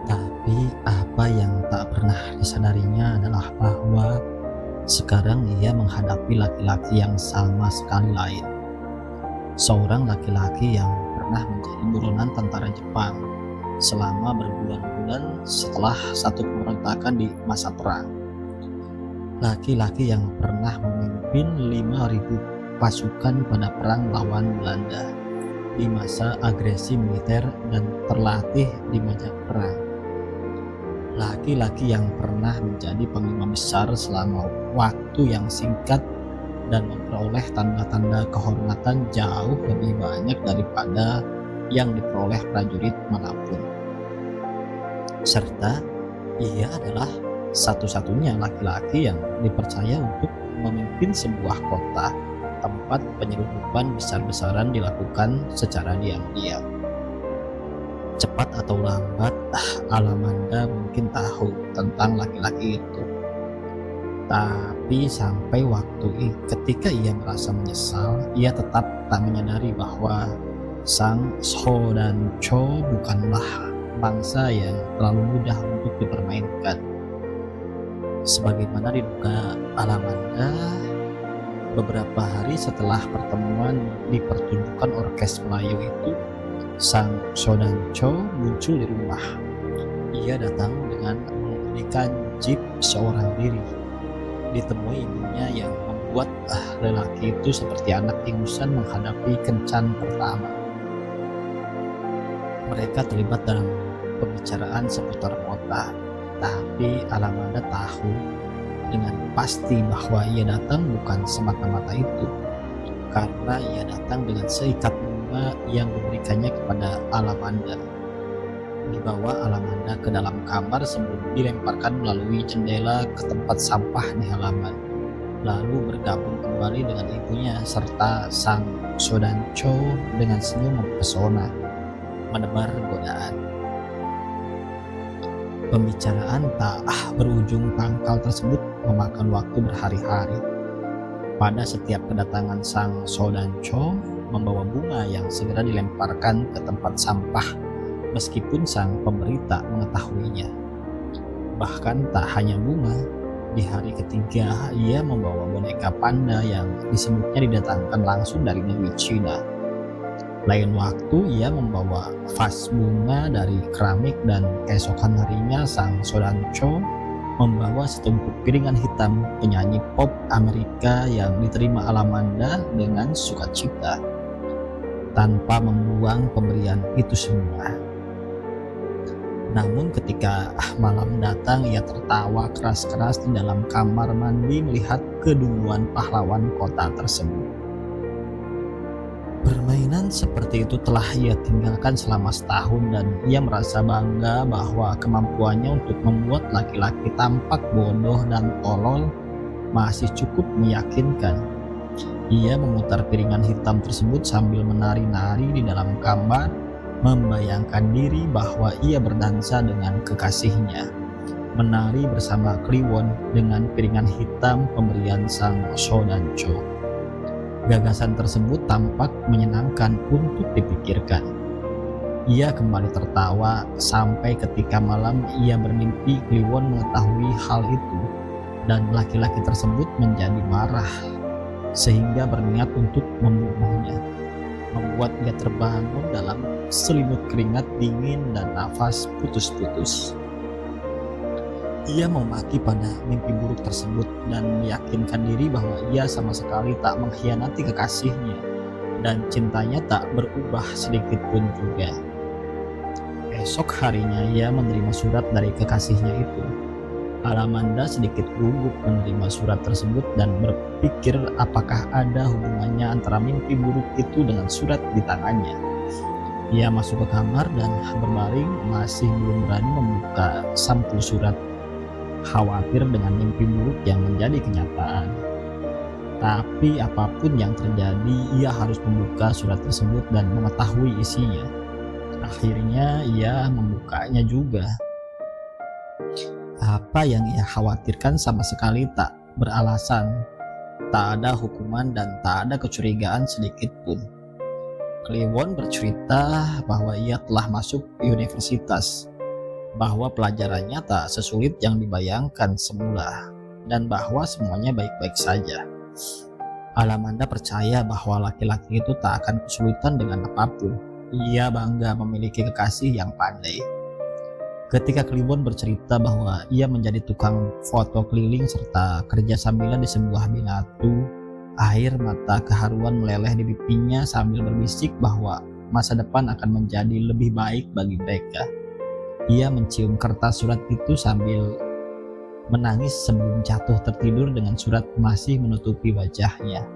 Tapi apa yang tak pernah disadarinya adalah bahwa sekarang ia menghadapi laki-laki yang sama sekali lain. Seorang laki-laki yang pernah menjadi buronan tentara Jepang selama berbulan-bulan setelah satu pemberontakan di masa perang. Laki-laki yang pernah memimpin 5.000 pasukan pada perang lawan Belanda di masa agresi militer dan terlatih di medan perang. Laki-laki yang pernah menjadi panglima besar selama waktu yang singkat dan memperoleh tanda-tanda kehormatan jauh lebih banyak daripada yang diperoleh prajurit manapun. Serta ia adalah satu-satunya laki-laki yang dipercaya untuk memimpin sebuah kota tempat penyelundupan besar-besaran dilakukan secara diam-diam. Cepat atau lambat, Alamanda mungkin tahu tentang laki-laki itu. Tapi sampai waktu ketika ia merasa menyesal, ia tetap tak menyadari bahwa Sang Shodancho bukanlah bangsa yang terlalu mudah untuk dipermainkan. Sebagaimana diduga Alamanda, beberapa hari setelah pertemuan di pertunjukan orkes Melayu itu, Sang Shodancho muncul di rumah. Ia datang dengan mengendikan jeep seorang diri. Ditemui ibunya yang membuat lelaki itu seperti anak ingusan menghadapi kencan pertama. Mereka terlibat dalam pembicaraan seputar kota, tapi Alamanda tahu dengan pasti bahwa ia datang bukan semata-mata itu, karena ia datang dengan seikat bunga yang diberikannya kepada Alamanda. Dibawa Alamanda ke dalam kamar sebelum dilemparkan melalui jendela ke tempat sampah di halaman, lalu bergabung kembali dengan ibunya serta Sang Shodancho dengan senyum mempesona, menebar godaan. Pembicaraan tak berujung pangkal tersebut memakan waktu berhari-hari. Pada setiap kedatangan sang Soudancho membawa bunga yang segera dilemparkan ke tempat sampah meskipun sang pemberi tak mengetahuinya. Bahkan tak hanya bunga, di hari ketiga ia membawa boneka panda yang disebutnya didatangkan langsung dari negeri Cina. Lain waktu ia membawa vas bunga dari keramik dan keesokan harinya sang Soudancho membawa setumpuk piringan hitam penyanyi pop Amerika yang diterima Alamanda dengan sukacita tanpa membuang pemberian itu semua. Namun ketika malam datang ia tertawa keras-keras di dalam kamar mandi melihat kedunguan pahlawan kota tersebut. Permainan seperti itu telah ia tinggalkan selama setahun dan ia merasa bangga bahwa kemampuannya untuk membuat laki-laki tampak bodoh dan tolol masih cukup meyakinkan. Ia memutar piringan hitam tersebut sambil menari-nari di dalam kamar, membayangkan diri bahwa ia berdansa dengan kekasihnya, menari bersama Kliwon dengan piringan hitam pemberian sang Soudancho. Gagasan tersebut tampak menyenangkan untuk dipikirkan. Ia kembali tertawa sampai ketika malam ia bermimpi Kliwon mengetahui hal itu dan laki-laki tersebut menjadi marah sehingga berniat untuk membunuhnya, membuat ia terbangun dalam selimut keringat dingin dan nafas putus-putus. Ia memaki pada mimpi buruk tersebut dan meyakinkan diri bahwa ia sama sekali tak mengkhianati kekasihnya dan cintanya tak berubah sedikit pun juga. Esok harinya ia menerima surat dari kekasihnya itu. Alamanda sedikit gugup menerima surat tersebut dan berpikir apakah ada hubungannya antara mimpi buruk itu dengan surat di tangannya. Ia masuk ke kamar dan berbaring masih belum berani membuka sampul surat, khawatir dengan mimpi buruk yang menjadi kenyataan. Tapi apapun yang terjadi, ia harus membuka surat tersebut dan mengetahui isinya. Akhirnya ia membukanya juga. Apa yang ia khawatirkan sama sekali tak beralasan. Tak ada hukuman dan tak ada kecurigaan sedikit pun. Kliwon bercerita bahwa ia telah masuk universitas, bahwa pelajarannya tak sesulit yang dibayangkan semula, dan bahwa semuanya baik-baik saja. Alamanda percaya bahwa laki-laki itu tak akan kesulitan dengan apapun. Ia bangga memiliki kekasih yang pandai. Ketika Kliwon bercerita bahwa ia menjadi tukang foto keliling serta kerja sambilan di sebuah binatu, air mata keharuan meleleh di pipinya sambil berbisik bahwa masa depan akan menjadi lebih baik bagi mereka. Ia mencium kertas surat itu sambil menangis sebelum jatuh tertidur dengan surat masih menutupi wajahnya.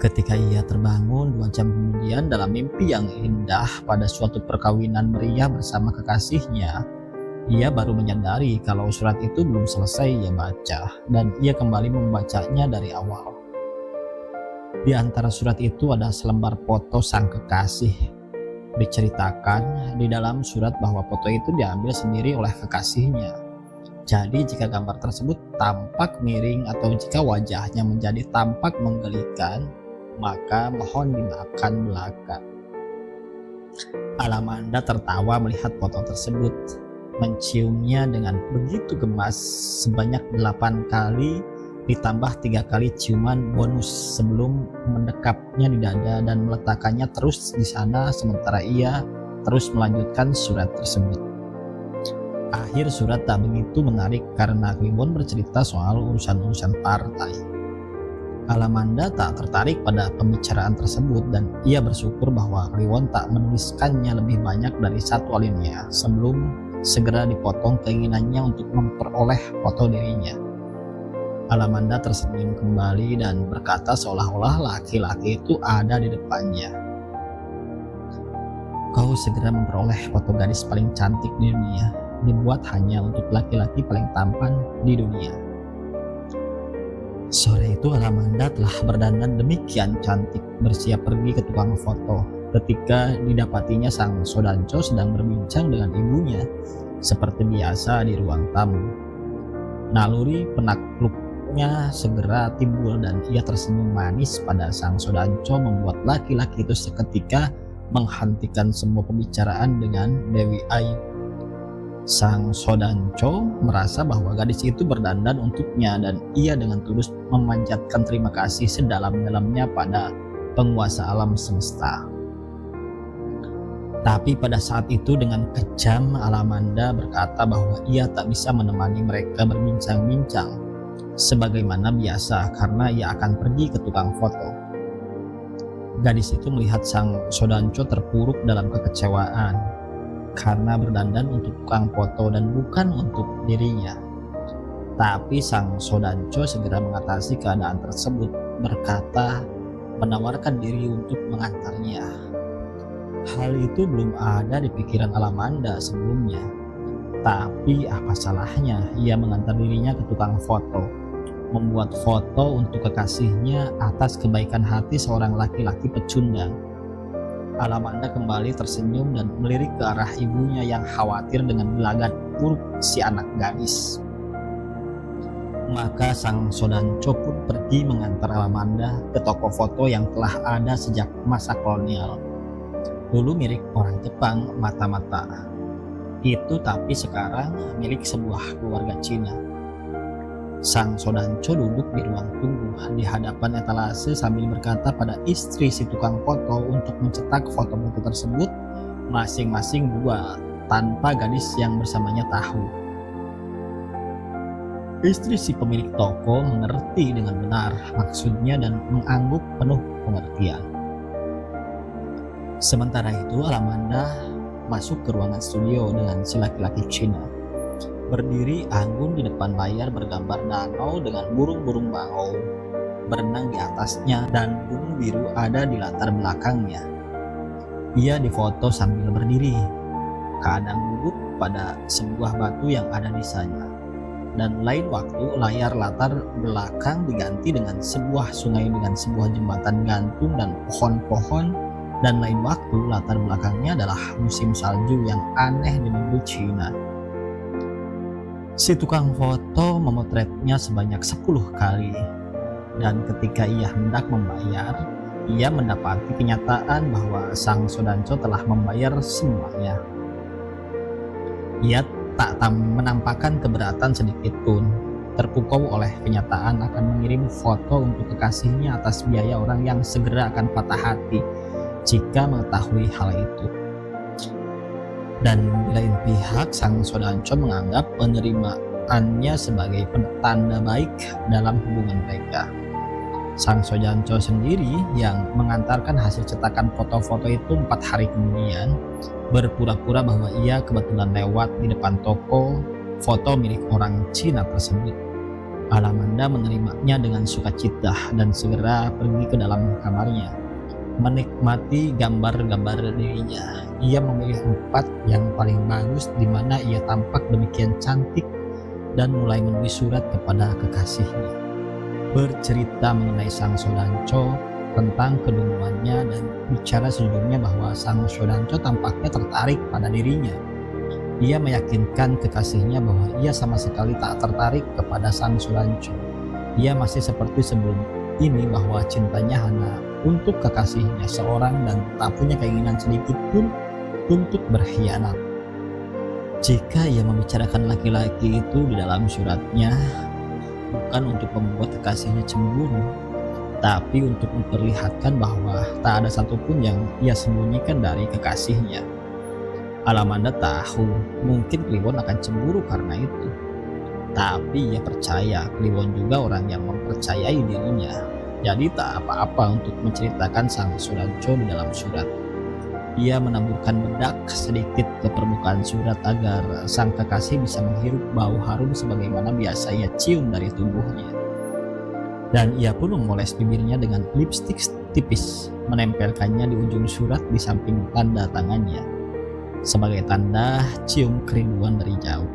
Ketika ia terbangun 2 jam kemudian dalam mimpi yang indah pada suatu perkawinan meriah bersama kekasihnya, ia baru menyadari kalau surat itu belum selesai ia baca dan ia kembali membacanya dari awal. Di antara surat itu ada selembar foto sang kekasih. Diceritakan di dalam surat bahwa foto itu diambil sendiri oleh kekasihnya. Jadi jika gambar tersebut tampak miring atau jika wajahnya menjadi tampak menggelikan, maka mohon dimaafkan belaka. Alamanda tertawa melihat foto tersebut, menciumnya dengan begitu gemas sebanyak 8 kali ditambah 3 kali ciuman bonus sebelum mendekapnya di dada dan meletakkannya terus di sana sementara ia terus melanjutkan surat tersebut. Akhir surat tak begitu menarik karena Kliwon bercerita soal urusan-urusan partai. Alamanda tak tertarik pada pembicaraan tersebut dan ia bersyukur bahwa Kliwon tak menuliskannya lebih banyak dari 1 alinea sebelum segera dipotong keinginannya untuk memperoleh foto dirinya. Alamanda tersenyum kembali dan berkata seolah-olah laki-laki itu ada di depannya. Kau segera memperoleh foto gadis paling cantik di dunia, dibuat hanya untuk laki-laki paling tampan di dunia. Sore itu Alamanda telah berdandan demikian cantik bersiap pergi ke tukang foto ketika didapatinya sang Soudancho sedang berbincang dengan ibunya seperti biasa di ruang tamu. Naluri penakluknya segera timbul dan ia tersenyum manis pada sang Sodanco, membuat laki-laki itu seketika menghentikan semua pembicaraan dengan Dewi Ayu. Sang Sodanco merasa bahwa gadis itu berdandan untuknya dan ia dengan tulus memanjatkan terima kasih sedalam-dalamnya pada penguasa alam semesta. Tapi pada saat itu dengan kejam Alamanda berkata bahwa ia tak bisa menemani mereka berbincang-bincang sebagaimana biasa karena ia akan pergi ke tukang foto. Gadis itu melihat sang Sodanco terpuruk dalam kekecewaan karena berdandan untuk tukang foto dan bukan untuk dirinya. Tapi sang Sodanco segera mengatasi keadaan tersebut, berkata menawarkan diri untuk mengantarnya. Hal itu belum ada di pikiran Alamanda sebelumnya. Tapi apa salahnya ia mengantar dirinya ke tukang foto, membuat foto untuk kekasihnya atas kebaikan hati seorang laki-laki pecundang. Alamanda kembali tersenyum dan melirik ke arah ibunya yang khawatir dengan gelagat buruk si anak gadis. Maka sang Sodanco pun pergi mengantar Alamanda ke toko foto yang telah ada sejak masa kolonial. Dulu milik orang Jepang mata-mata itu, tapi sekarang milik sebuah keluarga Cina. Sang Sodanco duduk di ruang tunggu di hadapan etalase sambil berkata pada istri si tukang foto untuk mencetak foto-foto tersebut masing-masing dua tanpa gadis yang bersamanya tahu. Istri si pemilik toko mengerti dengan benar maksudnya dan mengangguk penuh pengertian. Sementara itu Alamanda masuk ke ruangan studio dengan si laki-laki Cina. Berdiri anggun di depan layar bergambar danau dengan burung-burung bangau berenang di atasnya dan gunung biru ada di latar belakangnya. Ia difoto sambil berdiri, keadaan duduk pada sebuah batu yang ada di sana. Dan lain waktu layar latar belakang diganti dengan sebuah sungai dengan sebuah jembatan gantung dan pohon-pohon. Dan lain waktu latar belakangnya adalah musim salju yang aneh di negeri Cina. Si tukang foto memotretnya sebanyak 10 kali. Dan ketika ia hendak membayar, ia mendapati kenyataan bahwa sang Sodanco telah membayar semuanya. Ia tak menampakkan keberatan sedikit pun, terpukau oleh kenyataan akan mengirim foto untuk kekasihnya atas biaya orang yang segera akan patah hati jika mengetahui hal itu. Dan di lain pihak sang Sodanco menganggap penerimaannya sebagai tanda baik dalam hubungan mereka. Sang Sodanco sendiri yang mengantarkan hasil cetakan foto-foto itu 4 hari kemudian berpura-pura bahwa ia kebetulan lewat di depan toko foto milik orang Cina tersebut. Alamanda menerimanya dengan sukacita dan segera pergi ke dalam kamarnya menikmati gambar-gambar dirinya. Ia memilih 4 yang paling bagus di mana ia tampak demikian cantik dan mulai menulis surat kepada kekasihnya, bercerita mengenai sang Sodanco tentang kedunguannya dan bicara sejujurnya bahwa sang Sodanco tampaknya tertarik pada dirinya. Ia meyakinkan kekasihnya bahwa ia sama sekali tak tertarik kepada sang Sodanco. Ia masih seperti sebelum ini bahwa cintanya hanya untuk kekasihnya seorang dan tak punya keinginan sedikit pun untuk berkhianat. Jika ia membicarakan laki-laki itu di dalam suratnya, bukan untuk membuat kekasihnya cemburu, tapi untuk memperlihatkan bahwa tak ada satupun yang ia sembunyikan dari kekasihnya. Alamanda tahu mungkin Kliwon akan cemburu karena itu, tapi ia percaya Kliwon juga orang yang mempercayai dirinya. Jadi tak apa-apa untuk menceritakan sang Sodanco di dalam surat. Ia menaburkan bedak sedikit ke permukaan surat agar sang kekasih bisa menghirup bau harum sebagaimana biasa ia cium dari tubuhnya. Dan ia pun memoles bibirnya dengan lipstik tipis, menempelkannya di ujung surat di samping tanda tangannya, sebagai tanda cium kerinduan dari jauh.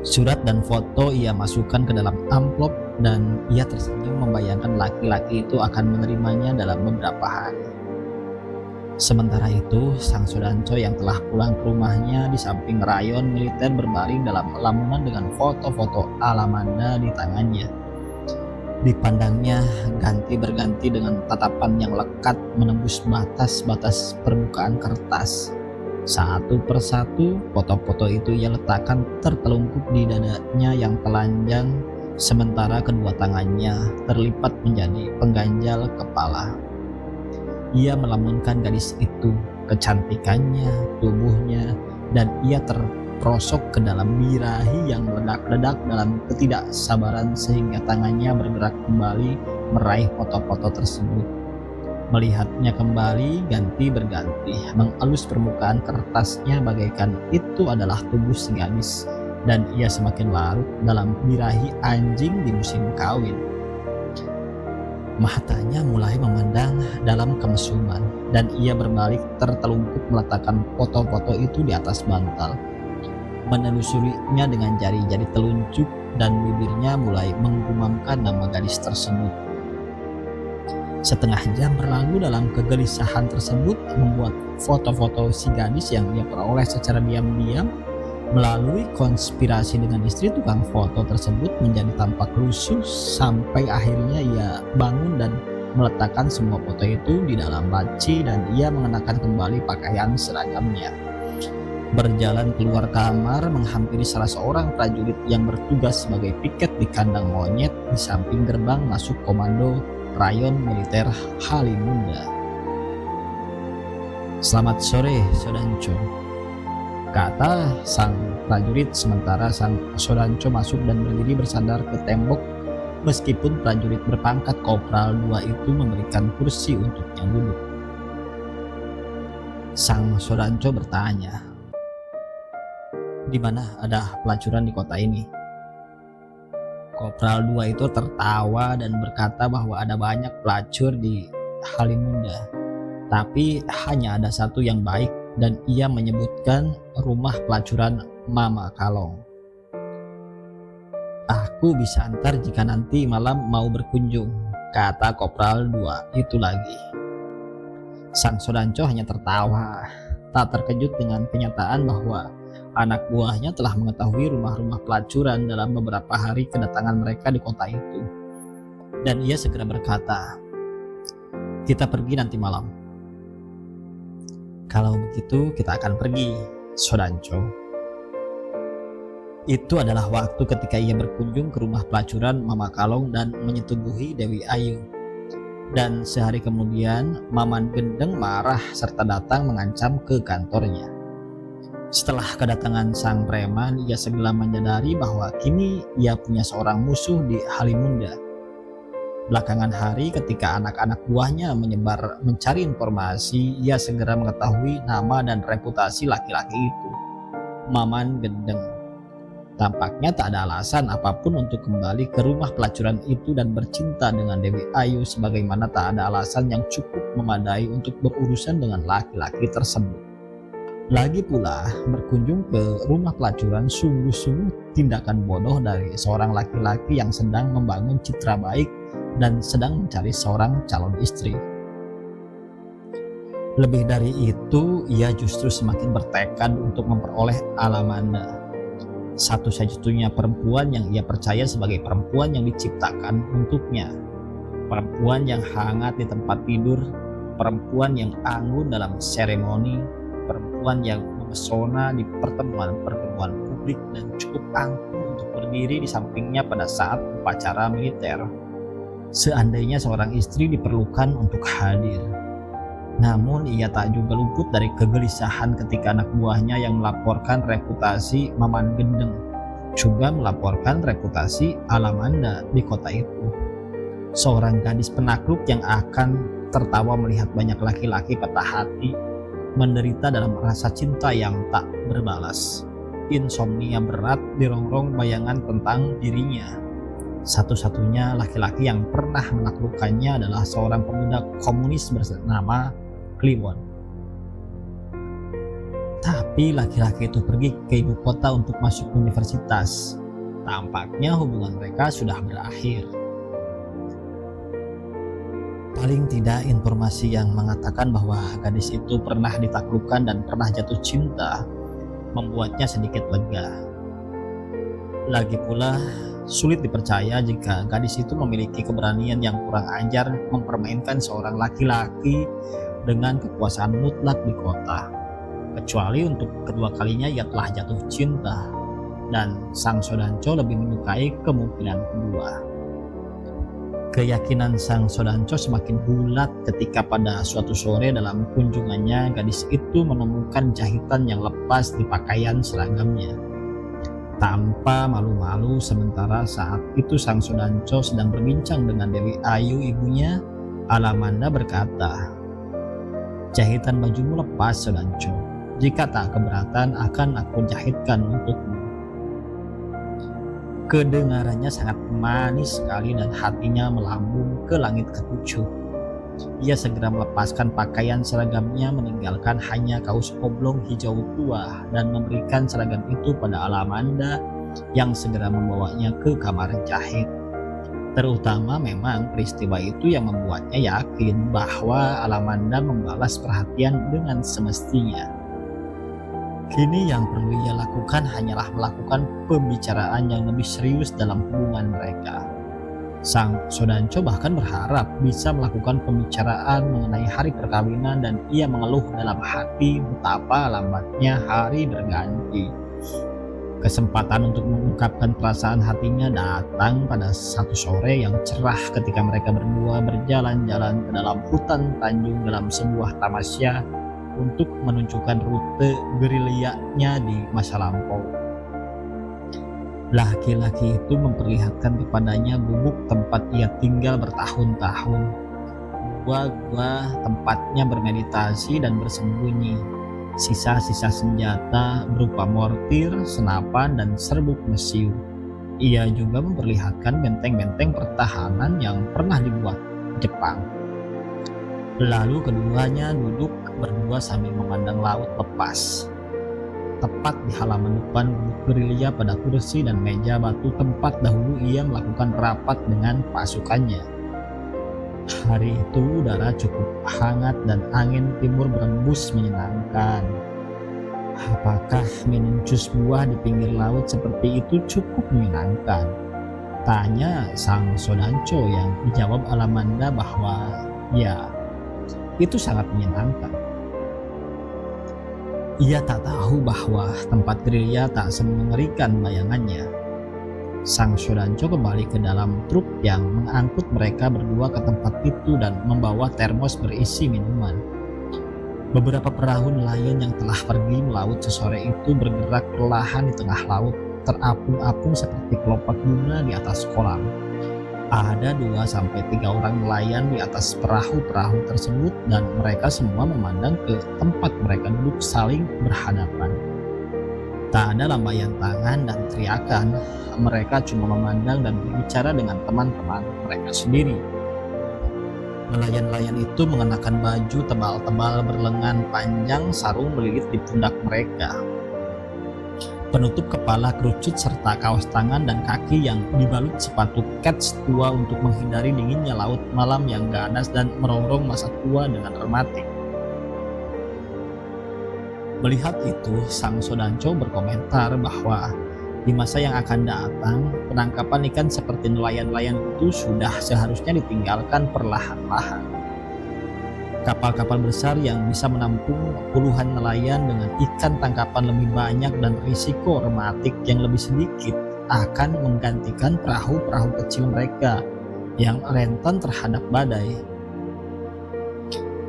Surat dan foto ia masukkan ke dalam amplop dan ia tersenyum membayangkan laki-laki itu akan menerimanya dalam beberapa hari. Sementara itu, Sang Sudanco yang telah pulang ke rumahnya di samping rayon militer berbaring dalam lamunan dengan foto-foto Alamanda di tangannya. Dipandangnya ganti berganti dengan tatapan yang lekat menembus batas-batas permukaan kertas. Satu persatu foto-foto itu ia letakkan tertelungkup di dadanya yang telanjang, sementara kedua tangannya terlipat menjadi pengganjal kepala. Ia melamunkan gadis itu, kecantikannya, tubuhnya, dan ia terperosok ke dalam birahi yang meledak-ledak dalam ketidaksabaran sehingga tangannya bergerak kembali meraih foto-foto tersebut. Melihatnya kembali ganti berganti, mengelus permukaan kertasnya bagaikan itu adalah tubuh si gadis, dan ia semakin larut dalam birahi anjing di musim kawin. Matanya mulai memandang dalam kemesuman, dan ia berbalik tertelungkup meletakkan foto-foto itu di atas bantal. Menelusurinya dengan jari-jari telunjuk, dan bibirnya mulai menggumamkan nama gadis tersebut. Setengah jam berlalu dalam kegelisahan tersebut, membuat foto-foto si gadis yang ia peroleh secara diam-diam melalui konspirasi dengan istri tukang foto tersebut menjadi tampak lusuh, sampai akhirnya ia bangun dan meletakkan semua foto itu di dalam laci, dan ia mengenakan kembali pakaian seragamnya. Berjalan keluar kamar, menghampiri salah seorang prajurit yang bertugas sebagai piket di kandang monyet di samping gerbang masuk komando rayon militer Halimunda. "Selamat sore, Sudanco," kata sang prajurit sementara Sang Sudanco masuk dan berdiri bersandar ke tembok, meskipun prajurit berpangkat Kopral 2 itu memberikan kursi untuknya duduk. Sang Sudanco bertanya, "Di mana ada pelacuran di kota ini?" Kopral 2 itu tertawa dan berkata bahwa ada banyak pelacur di Halimunda, tapi hanya ada satu yang baik, dan ia menyebutkan rumah pelacuran Mama Kalong. "Aku bisa antar jika nanti malam mau berkunjung," kata Kopral 2 itu lagi. Sang Sudanco hanya tertawa, tak terkejut dengan kenyataan bahwa anak buahnya telah mengetahui rumah-rumah pelacuran dalam beberapa hari kedatangan mereka di kota itu. Dan ia segera berkata, "Kita pergi nanti malam." "Kalau begitu kita akan pergi, Sudanco." Itu adalah waktu ketika ia berkunjung ke rumah pelacuran Mama Kalong dan menyetubuhi Dewi Ayu. Dan sehari kemudian Maman Gendeng marah serta datang mengancam ke kantornya. Setelah kedatangan sang preman, ia segera menyadari bahwa kini ia punya seorang musuh di Halimunda. Belakangan hari ketika anak-anak buahnya menyebar mencari informasi, ia segera mengetahui nama dan reputasi laki-laki itu, Maman Gendeng. Tampaknya tak ada alasan apapun untuk kembali ke rumah pelacuran itu dan bercinta dengan Dewi Ayu, sebagaimana tak ada alasan yang cukup memadai untuk berurusan dengan laki-laki tersebut. Lagi pula, berkunjung ke rumah pelacuran sungguh-sungguh tindakan bodoh dari seorang laki-laki yang sedang membangun citra baik dan sedang mencari seorang calon istri. Lebih dari itu, ia justru semakin bertekad untuk memperoleh Alamanda, satu-satunya perempuan yang ia percaya sebagai perempuan yang diciptakan untuknya, perempuan yang hangat di tempat tidur, perempuan yang anggun dalam seremoni, perempuan yang memesona di pertemuan-pertemuan publik dan cukup angkuh untuk berdiri di sampingnya pada saat upacara militer, seandainya seorang istri diperlukan untuk hadir. Namun ia tak juga luput dari kegelisahan ketika anak buahnya yang melaporkan reputasi Maman Gendeng juga melaporkan reputasi Alamanda di kota itu. Seorang gadis penakluk yang akan tertawa melihat banyak laki-laki patah hati menderita dalam rasa cinta yang tak berbalas. Insomnia berat dirongrong bayangan tentang dirinya. Satu-satunya laki-laki yang pernah menaklukkannya adalah seorang pemuda komunis bernama Kliwon. Tapi laki-laki itu pergi ke ibu kota untuk masuk universitas. Tampaknya hubungan mereka sudah berakhir. Paling tidak informasi yang mengatakan bahwa gadis itu pernah ditaklukkan dan pernah jatuh cinta membuatnya sedikit lega. Lagi pula, sulit dipercaya jika gadis itu memiliki keberanian yang kurang ajar mempermainkan seorang laki-laki dengan kekuasaan mutlak di kota. Kecuali untuk kedua kalinya ia telah jatuh cinta, dan Sang Sodanco lebih menyukai kemungkinan kedua. Keyakinan Sang Sodanco semakin bulat ketika pada suatu sore dalam kunjungannya gadis itu menemukan jahitan yang lepas di pakaian seragamnya. Tanpa malu-malu, sementara saat itu Sang Sodanco sedang berbincang dengan Dewi Ayu ibunya, Alamanda berkata, "Jahitan bajumu lepas, Sodanco. Jika tak keberatan akan aku jahitkan untukmu." Kedengarannya sangat manis sekali dan hatinya melambung ke langit ketujuh. Ia segera melepaskan pakaian seragamnya, meninggalkan hanya kaos oblong hijau tua, dan memberikan seragam itu pada Alamanda yang segera membawanya ke kamar jahit. Terutama memang peristiwa itu yang membuatnya yakin bahwa Alamanda membalas perhatian dengan semestinya. Kini yang perlu ia lakukan hanyalah melakukan pembicaraan yang lebih serius dalam hubungan mereka. Sang Sodanco bahkan berharap bisa melakukan pembicaraan mengenai hari perkawinan, dan ia mengeluh dalam hati betapa lambatnya hari berganti. Kesempatan untuk mengungkapkan perasaan hatinya datang pada satu sore yang cerah ketika mereka berdua berjalan-jalan ke dalam hutan Tanjung dalam sebuah tamasya untuk menunjukkan rute gerilyanya di masa lampau. Laki-laki itu memperlihatkan kepadanya gubuk tempat ia tinggal bertahun-tahun, gua-gua tempatnya bermeditasi dan bersembunyi, sisa-sisa senjata berupa mortir, senapan, dan serbuk mesiu. Ia juga memperlihatkan benteng-benteng pertahanan yang pernah dibuat Jepang. Lalu keduanya duduk berdua sambil memandang laut lepas. Tepat di halaman depan gubuk gerilya pada kursi dan meja batu tempat dahulu ia melakukan rapat dengan pasukannya. Hari itu udara cukup hangat dan angin timur berembus menyenangkan. Apakah minum jus buah di pinggir laut seperti itu cukup menyenangkan? Tanya Sang Sodanco, yang dijawab Alamanda bahwa ya, itu sangat menyenangkan. Ia tak tahu bahwa tempat gerilya tak semengerikan bayangannya. Sang Sodanco kembali ke dalam truk yang mengangkut mereka berdua ke tempat itu dan membawa termos berisi minuman. Beberapa perahu nelayan yang telah pergi melaut sesore itu bergerak perlahan di tengah laut, terapung-apung seperti kelopak bunga di atas kolam. Ada 2-3 orang nelayan di atas perahu-perahu tersebut, dan mereka semua memandang ke tempat mereka duduk saling berhadapan. Tak ada lambaian tangan dan teriakan, mereka cuma memandang dan berbicara dengan teman-teman mereka sendiri. Nelayan-nelayan itu mengenakan baju tebal-tebal berlengan panjang, sarung melilit di pundak mereka, penutup kepala kerucut, serta kaos tangan dan kaki yang dibalut sepatu kets tua untuk menghindari dinginnya laut malam yang ganas dan merongrong masa tua dengan rematik. Melihat itu, Sang Sodanco berkomentar bahwa di masa yang akan datang, penangkapan ikan seperti nelayan-nelayan itu sudah seharusnya ditinggalkan perlahan-lahan. Kapal-kapal besar yang bisa menampung puluhan nelayan dengan ikan tangkapan lebih banyak dan risiko rematik yang lebih sedikit akan menggantikan perahu-perahu kecil mereka yang rentan terhadap badai.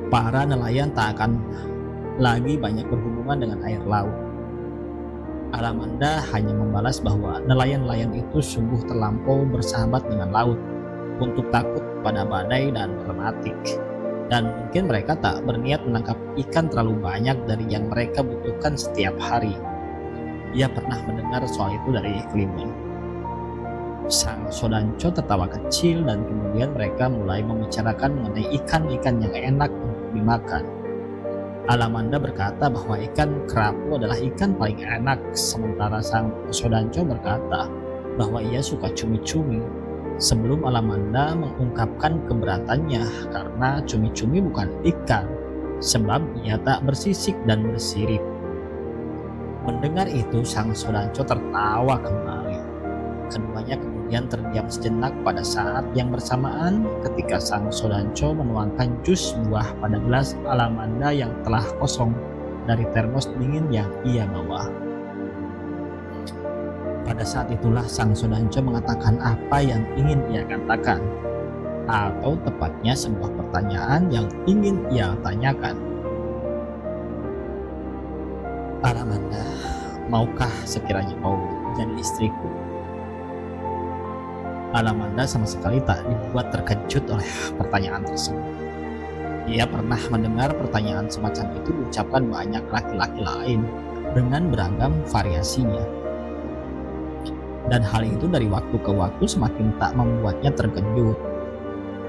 Para nelayan tak akan lagi banyak berhubungan dengan air laut. Alamanda hanya membalas bahwa nelayan-nelayan itu sungguh terlampau bersahabat dengan laut untuk takut pada badai dan rematik. Dan mungkin mereka tak berniat menangkap ikan terlalu banyak dari yang mereka butuhkan setiap hari. Ia pernah mendengar soal itu dari Klimon. Sang Sodanco tertawa kecil, dan kemudian mereka mulai membicarakan mengenai ikan-ikan yang enak untuk dimakan. Alamanda berkata bahwa ikan kerapu adalah ikan paling enak, sementara Sang Sodanco berkata bahwa ia suka cumi-cumi. sebelum Alamanda mengungkapkan keberatannya karena cumi-cumi bukan ikan, sebab ia tak bersisik dan bersirip. Mendengar itu, Sang Sodanco tertawa kembali. Keduanya kemudian terdiam sejenak pada saat yang bersamaan ketika Sang Sodanco menuangkan jus buah pada gelas Alamanda yang telah kosong dari termos dingin yang ia bawa. Pada saat itulah Sang Sodanco mengatakan apa yang ingin ia katakan, atau tepatnya sebuah pertanyaan yang ingin ia tanyakan. Alamanda, maukah sekiranya kau jadi istriku? Alamanda sama sekali tak dibuat terkejut oleh pertanyaan tersebut. Ia pernah mendengar pertanyaan semacam itu diucapkan banyak laki-laki lain dengan beragam variasinya. Dan hal itu dari waktu ke waktu semakin tak membuatnya terkejut.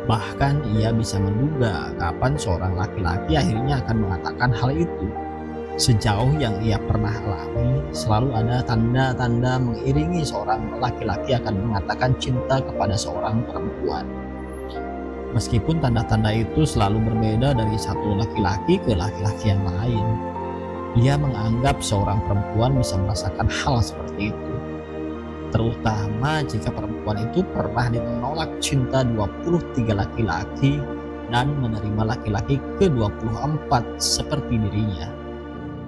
Bahkan ia bisa menduga kapan seorang laki-laki akhirnya akan mengatakan hal itu. Sejauh yang ia pernah alami, selalu ada tanda-tanda mengiringi seorang laki-laki akan mengatakan cinta kepada seorang perempuan. Meskipun tanda-tanda itu selalu berbeda dari satu laki-laki ke laki-laki yang lain. Ia menganggap seorang perempuan bisa merasakan hal seperti itu. Terutama jika perempuan itu pernah menolak cinta 23 laki-laki dan menerima laki-laki ke-24 seperti dirinya.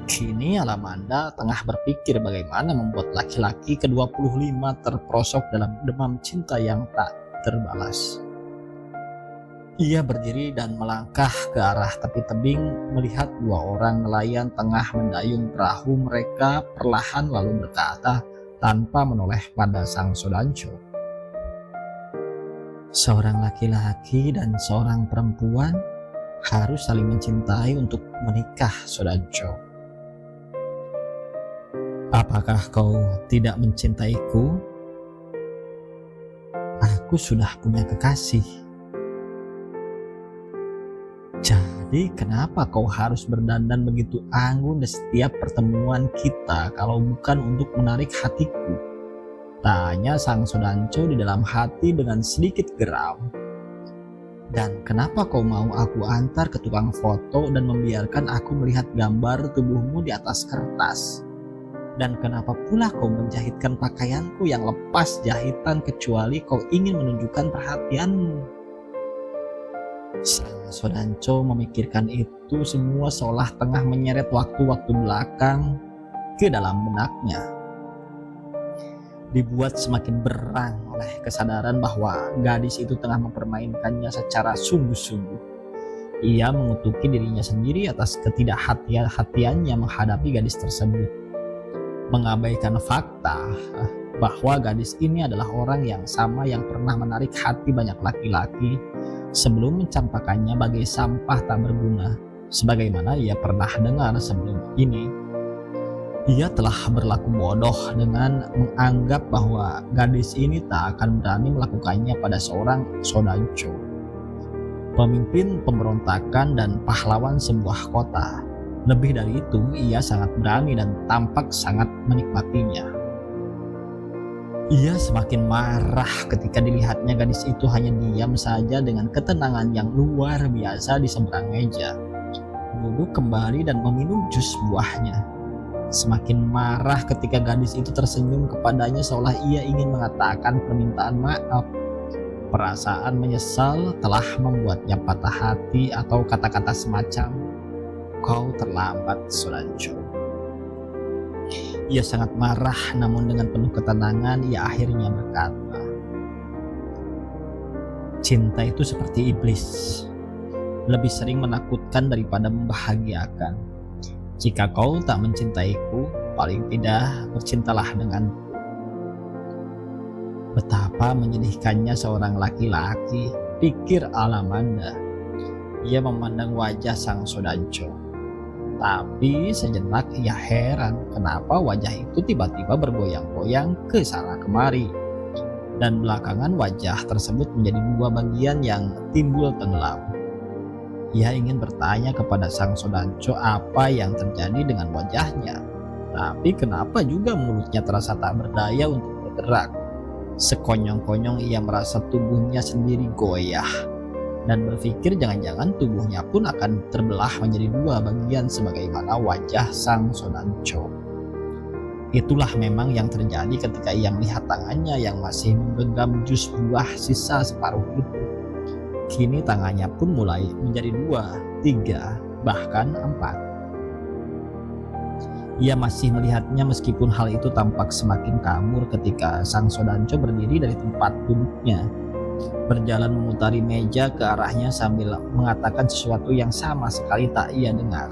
Kini Alamanda tengah berpikir bagaimana membuat laki-laki ke-25 terperosok dalam demam cinta yang tak terbalas. Ia berdiri dan melangkah ke arah tepi tebing melihat dua orang nelayan tengah mendayung perahu mereka perlahan lalu berkata tanpa menoleh pada Sang Sodanco. Seorang laki-laki dan seorang perempuan harus saling mencintai untuk menikah, Sodanco. Apakah kau tidak mencintaiku? Aku sudah punya kekasih. Jadi kenapa kau harus berdandan begitu anggun di setiap pertemuan kita kalau bukan untuk menarik hatiku? Tanya Sang Sodanco di dalam hati dengan sedikit geram. Dan kenapa kau mau aku antar ke tukang foto dan membiarkan aku melihat gambar tubuhmu di atas kertas? Dan kenapa pula kau menjahitkan pakaianku yang lepas jahitan kecuali kau ingin menunjukkan perhatianmu? Sang Sodanco memikirkan itu semua seolah tengah menyeret waktu-waktu belakang ke dalam benaknya. Dibuat semakin berang oleh kesadaran bahwa gadis itu tengah mempermainkannya secara sungguh-sungguh. Ia mengutuki dirinya sendiri atas ketidakhati-hatiannya menghadapi gadis tersebut. Mengabaikan fakta bahwa gadis ini adalah orang yang sama yang pernah menarik hati banyak laki-laki sebelum mencampakkannya bagai sampah tak berguna, sebagaimana ia pernah dengar sebelum ini. Ia telah berlaku bodoh dengan menganggap bahwa gadis ini tak akan berani melakukannya pada seorang Sodanco, pemimpin pemberontakan dan pahlawan sebuah kota. Lebih dari itu, ia sangat berani dan tampak sangat menikmatinya. Ia semakin marah ketika dilihatnya gadis itu hanya diam saja dengan ketenangan yang luar biasa di seberang meja, duduk kembali dan meminum jus buahnya. Semakin marah ketika gadis itu tersenyum kepadanya seolah ia ingin mengatakan permintaan maaf. Perasaan menyesal telah membuatnya patah hati atau kata-kata semacam, "Kau terlambat, Sodanco." Ia sangat marah, namun dengan penuh ketenangan ia akhirnya berkata, "Cinta itu seperti iblis, lebih sering menakutkan daripada membahagiakan. Jika kau tak mencintaiku, paling tidak bercintalah denganku." Betapa menyedihkannya seorang laki-laki, pikir Alamanda. Ia memandang wajah Sang Sodanco. Tapi sejenak ia heran kenapa wajah itu tiba-tiba bergoyang-goyang ke sana kemari. Dan belakangan wajah tersebut menjadi dua bagian yang timbul tenggelam. Ia ingin bertanya kepada Sang Sodanco apa yang terjadi dengan wajahnya. Tapi kenapa juga mulutnya terasa tak berdaya untuk bergerak. Sekonyong-konyong ia merasa tubuhnya sendiri goyah dan berpikir jangan-jangan tubuhnya pun akan terbelah menjadi dua bagian sebagaimana wajah sang Sonancho. Itulah memang yang terjadi ketika ia melihat tangannya yang masih menggenggam jus buah sisa separuh itu. Kini tangannya pun mulai menjadi 2, 3, bahkan 4. Ia masih melihatnya meskipun hal itu tampak semakin kabur ketika sang Sonancho berdiri dari tempat duduknya, berjalan memutari meja ke arahnya sambil mengatakan sesuatu yang sama sekali tak ia dengar.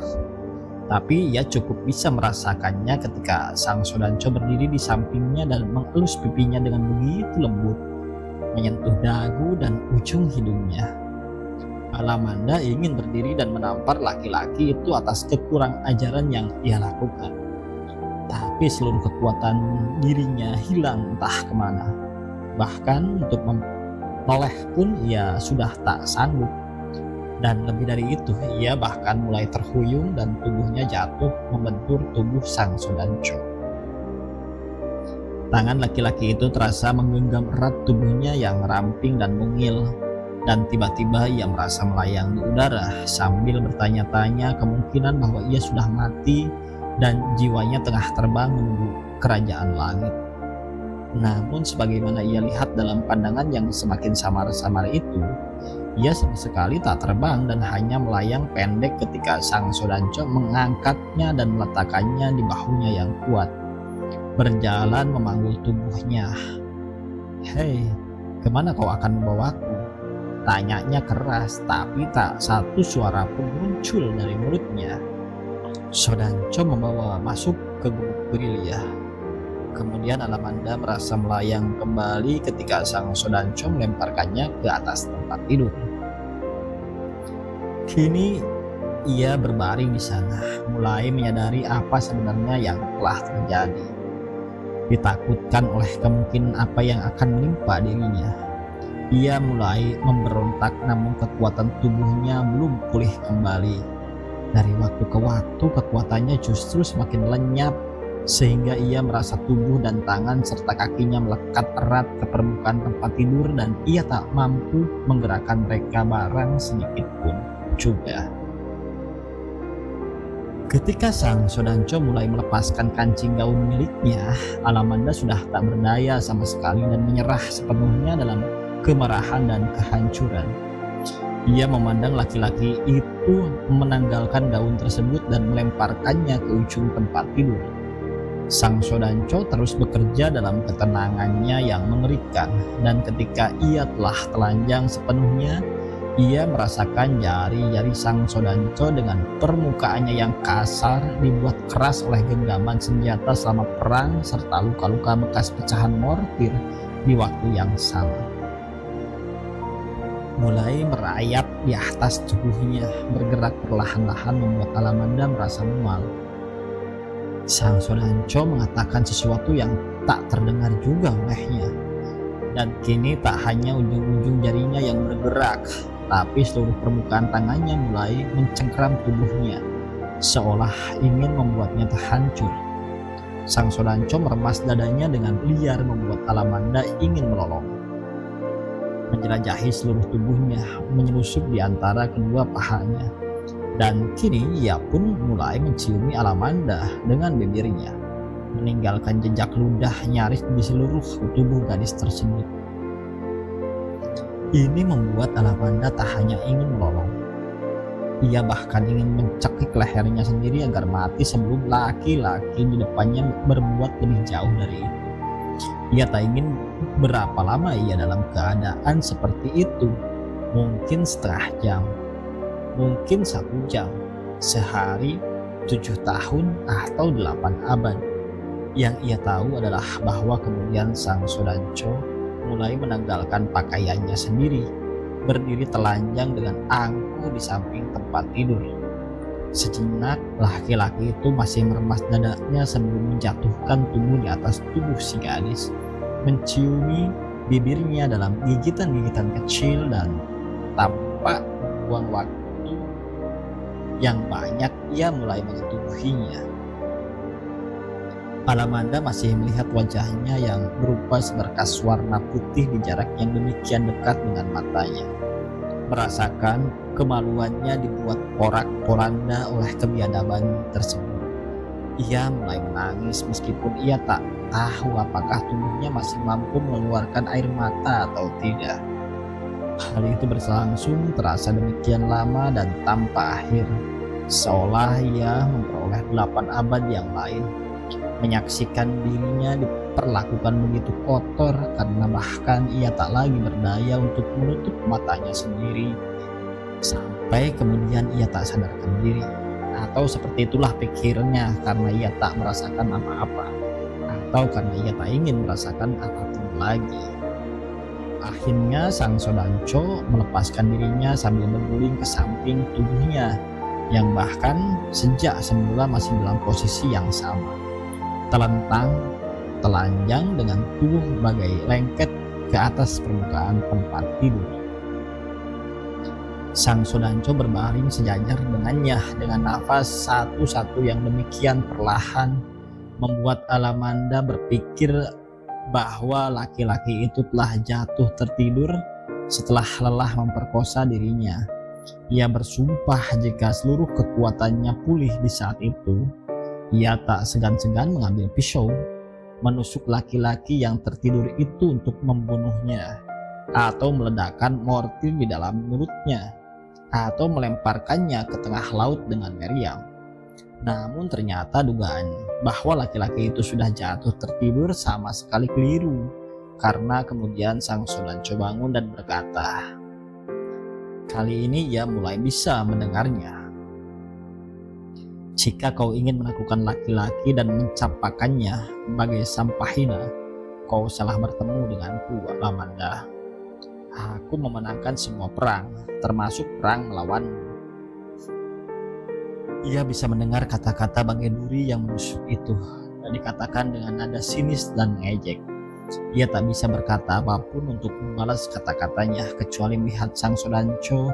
Tapi ia cukup bisa merasakannya ketika sang Sonancho berdiri di sampingnya dan mengelus pipinya dengan begitu lembut, menyentuh dagu dan ujung hidungnya. Alamanda ingin berdiri dan menampar laki-laki itu atas kekurang ajaran yang ia lakukan. Tapi seluruh kekuatan dirinya hilang entah kemana. Bahkan untuk menoleh pun ia sudah tak sanggup. Dan lebih dari itu, ia bahkan mulai terhuyung dan tubuhnya jatuh membentur tubuh sang Sonancho. Tangan laki-laki itu terasa menggenggam erat tubuhnya yang ramping dan mungil. Dan tiba-tiba ia merasa melayang di udara sambil bertanya-tanya kemungkinan bahwa ia sudah mati dan jiwanya tengah terbang menuju kerajaan langit. Namun sebagaimana ia lihat dalam pandangan yang semakin samar-samar itu, ia sama sekali tak terbang dan hanya melayang pendek ketika sang Sonancho mengangkatnya dan meletakkannya di bahunya yang kuat, berjalan memanggul tubuhnya. "Hei, kemana kau akan membawaku?" Tanyanya keras, tapi tak satu suara pun muncul dari mulutnya. Sonancho membawa masuk ke gubuk Brilia. Kemudian Alamanda merasa melayang kembali ketika sang Sonancho melemparkannya ke atas tempat tidur. Kini ia berbaring di sana, mulai menyadari apa sebenarnya yang telah terjadi. Ditakutkan oleh kemungkinan apa yang akan menimpa dirinya, ia mulai memberontak, namun kekuatan tubuhnya belum pulih kembali. Dari waktu ke waktu kekuatannya justru semakin lenyap, sehingga ia merasa tubuh dan tangan serta kakinya melekat erat ke permukaan tempat tidur dan ia tak mampu menggerakkan mereka barang sedikit pun juga. Ketika sang Sonancho mulai melepaskan kancing gaun miliknya, Alamanda sudah tak berdaya sama sekali dan menyerah sepenuhnya dalam kemarahan dan kehancuran. Ia memandang laki-laki itu menanggalkan gaun tersebut dan melemparkannya ke ujung tempat tidur. Sang Sonancho terus bekerja dalam ketenangannya yang mengerikan, dan ketika ia telah telanjang sepenuhnya, ia merasakan jari-jari sang Sonancho dengan permukaannya yang kasar dibuat keras oleh genggaman senjata selama perang serta luka-luka bekas pecahan mortir di waktu yang sama. Mulai merayap di atas tubuhnya, bergerak perlahan-lahan membuat Alamanda merasa mual. Sang Sonancho mengatakan sesuatu yang tak terdengar juga olehnya. Dan kini tak hanya ujung-ujung jarinya yang bergerak, tapi seluruh permukaan tangannya mulai mencengkram tubuhnya, seolah ingin membuatnya terhancur. Sang Sonancho meremas dadanya dengan liar membuat Alamanda ingin melolong. Menjelajahi seluruh tubuhnya, menyelusup di antara kedua pahanya. Dan kini ia pun mulai menciumi Alamanda dengan bibirnya, meninggalkan jejak ludah nyaris di seluruh tubuh gadis tersebut. Ini membuat Alamanda tak hanya ingin melolong, ia bahkan ingin mencekik lehernya sendiri agar mati sebelum laki-laki di depannya berbuat lebih jauh dari itu. Ia tak ingin berapa lama ia dalam keadaan seperti itu. Mungkin setengah jam, mungkin 1 jam, sehari, 7 tahun, atau 8 abad. Yang ia tahu adalah bahwa kemudian sang Sonancho mulai menanggalkan pakaiannya sendiri, berdiri telanjang dengan angkuh di samping tempat tidur. Sejenak laki-laki itu masih meremas dadanya sebelum menjatuhkan tubuh di atas tubuh si gadis, menciumi bibirnya dalam gigitan-gigitan kecil, dan tanpa membuang waktu yang banyak ia mulai menyetubuhinya. Alamanda masih melihat wajahnya yang berupa seberkas warna putih di jarak yang demikian dekat dengan matanya. Merasakan kemaluannya dibuat porak-poranda oleh kebiadaban tersebut. Ia mulai menangis meskipun ia tak tahu apakah tubuhnya masih mampu mengeluarkan air mata atau tidak. Hal itu berlangsung terasa demikian lama dan tanpa akhir, seolah ia memperoleh 8 abad yang lain. Menyaksikan dirinya diperlakukan begitu kotor karena bahkan ia tak lagi berdaya untuk menutup matanya sendiri. Sampai kemudian ia tak sadarkan diri, atau seperti itulah pikirnya karena ia tak merasakan apa-apa, atau karena ia tak ingin merasakan apapun lagi. Akhirnya sang Sodancho melepaskan dirinya sambil berguling ke samping tubuhnya yang bahkan sejak semula masih dalam posisi yang sama, telentang, telanjang dengan tubuh bagai lengket ke atas permukaan tempat tidur. Sang Sodancho berbaring sejajar dengannya dengan nafas satu-satu yang demikian perlahan, membuat Alamanda berpikir bahwa laki-laki itu telah jatuh tertidur setelah lelah memperkosa dirinya. Ia bersumpah jika seluruh kekuatannya pulih di saat itu, ia tak segan-segan mengambil pisau, menusuk laki-laki yang tertidur itu untuk membunuhnya, atau meledakkan mortir di dalam mulutnya, atau melemparkannya ke tengah laut dengan meriam. Namun ternyata dugaan bahwa laki-laki itu sudah jatuh tertidur sama sekali keliru, karena kemudian sang Sodancho bangun dan berkata, kali ini ia mulai bisa mendengarnya. Jika kau ingin menaklukkan laki-laki dan mencapakannya bagai sampah hina, kau salah bertemu denganku, Alamanda. Aku memenangkan semua perang, termasuk perang melawanmu. Ia bisa mendengar kata-kata bagai duri yang menusuk itu, dan dikatakan dengan nada sinis dan mengejek. Ia tak bisa berkata apapun untuk membalas kata-katanya, kecuali melihat sang Sodancho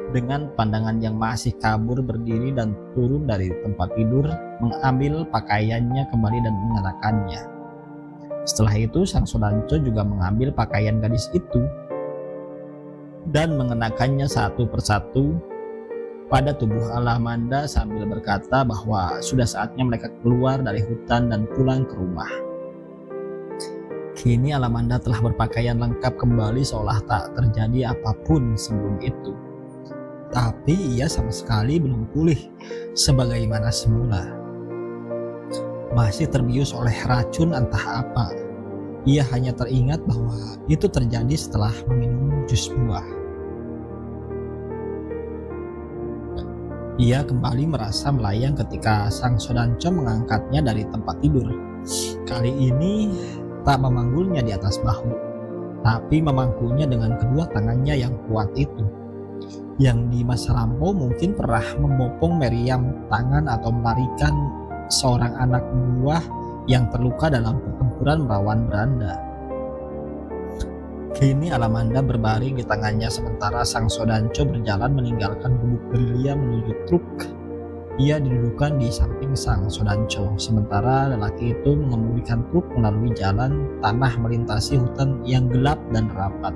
dengan pandangan yang masih kabur berdiri dan turun dari tempat tidur, mengambil pakaiannya kembali dan mengenakannya. Setelah itu sang Sodancho juga mengambil pakaian gadis itu dan mengenakannya satu persatu pada tubuh Alamanda sambil berkata bahwa sudah saatnya mereka keluar dari hutan dan pulang ke rumah. Kini Alamanda telah berpakaian lengkap kembali seolah tak terjadi apapun sebelum itu. Tapi ia sama sekali belum pulih sebagaimana semula. Masih terbius oleh racun entah apa. Ia hanya teringat bahwa itu terjadi setelah meminum jus buah. Ia kembali merasa melayang ketika sang Sodancho mengangkatnya dari tempat tidur. Kali ini tak memanggulnya di atas bahu, tapi memangkunya dengan kedua tangannya yang kuat itu, yang di masa lampau mungkin pernah membopong meriam tangan atau melarikan seorang anak buah yang terluka dalam pertempuran melawan beranda. Kini Alamanda berbaring di tangannya sementara sang Sodancho berjalan meninggalkan gubuk gerilya menuju truk. Ia didudukan di samping sang Sodancho, sementara lelaki itu mengemudikan truk melalui jalan tanah melintasi hutan yang gelap dan rapat.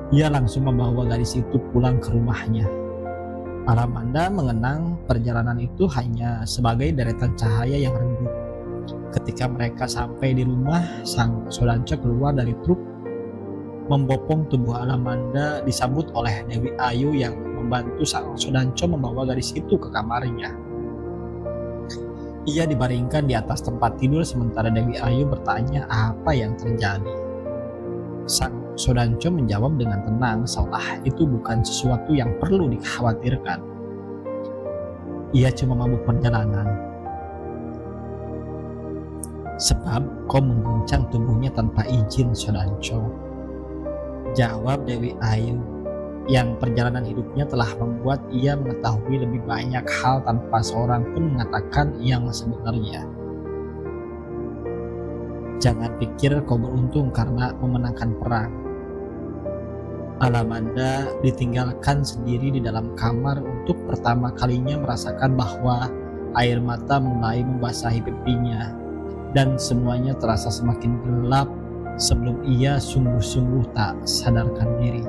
Ia langsung membawa gadis itu pulang ke rumahnya. Alamanda mengenang perjalanan itu hanya sebagai deretan cahaya yang redup. Ketika mereka sampai di rumah, sang Sodancho keluar dari truk, membopong tubuh Alamanda disambut oleh Dewi Ayu yang membantu sang Sodancho membawa gadis itu ke kamarnya. Ia dibaringkan di atas tempat tidur sementara Dewi Ayu bertanya apa yang terjadi. Sang Sodancho menjawab dengan tenang seolah itu bukan sesuatu yang perlu dikhawatirkan. Ia cuma mabuk perjalanan. Sebab kau mengguncang tubuhnya tanpa izin, Sodancho, jawab Dewi Ayu, yang perjalanan hidupnya telah membuat ia mengetahui lebih banyak hal tanpa seorang pun mengatakan yang sebenarnya. Jangan pikir kau beruntung karena memenangkan perang. Alamanda ditinggalkan sendiri di dalam kamar untuk pertama kalinya merasakan bahwa air mata mulai membasahi pipinya. dan semuanya terasa semakin gelap sebelum ia sungguh-sungguh tak sadarkan diri.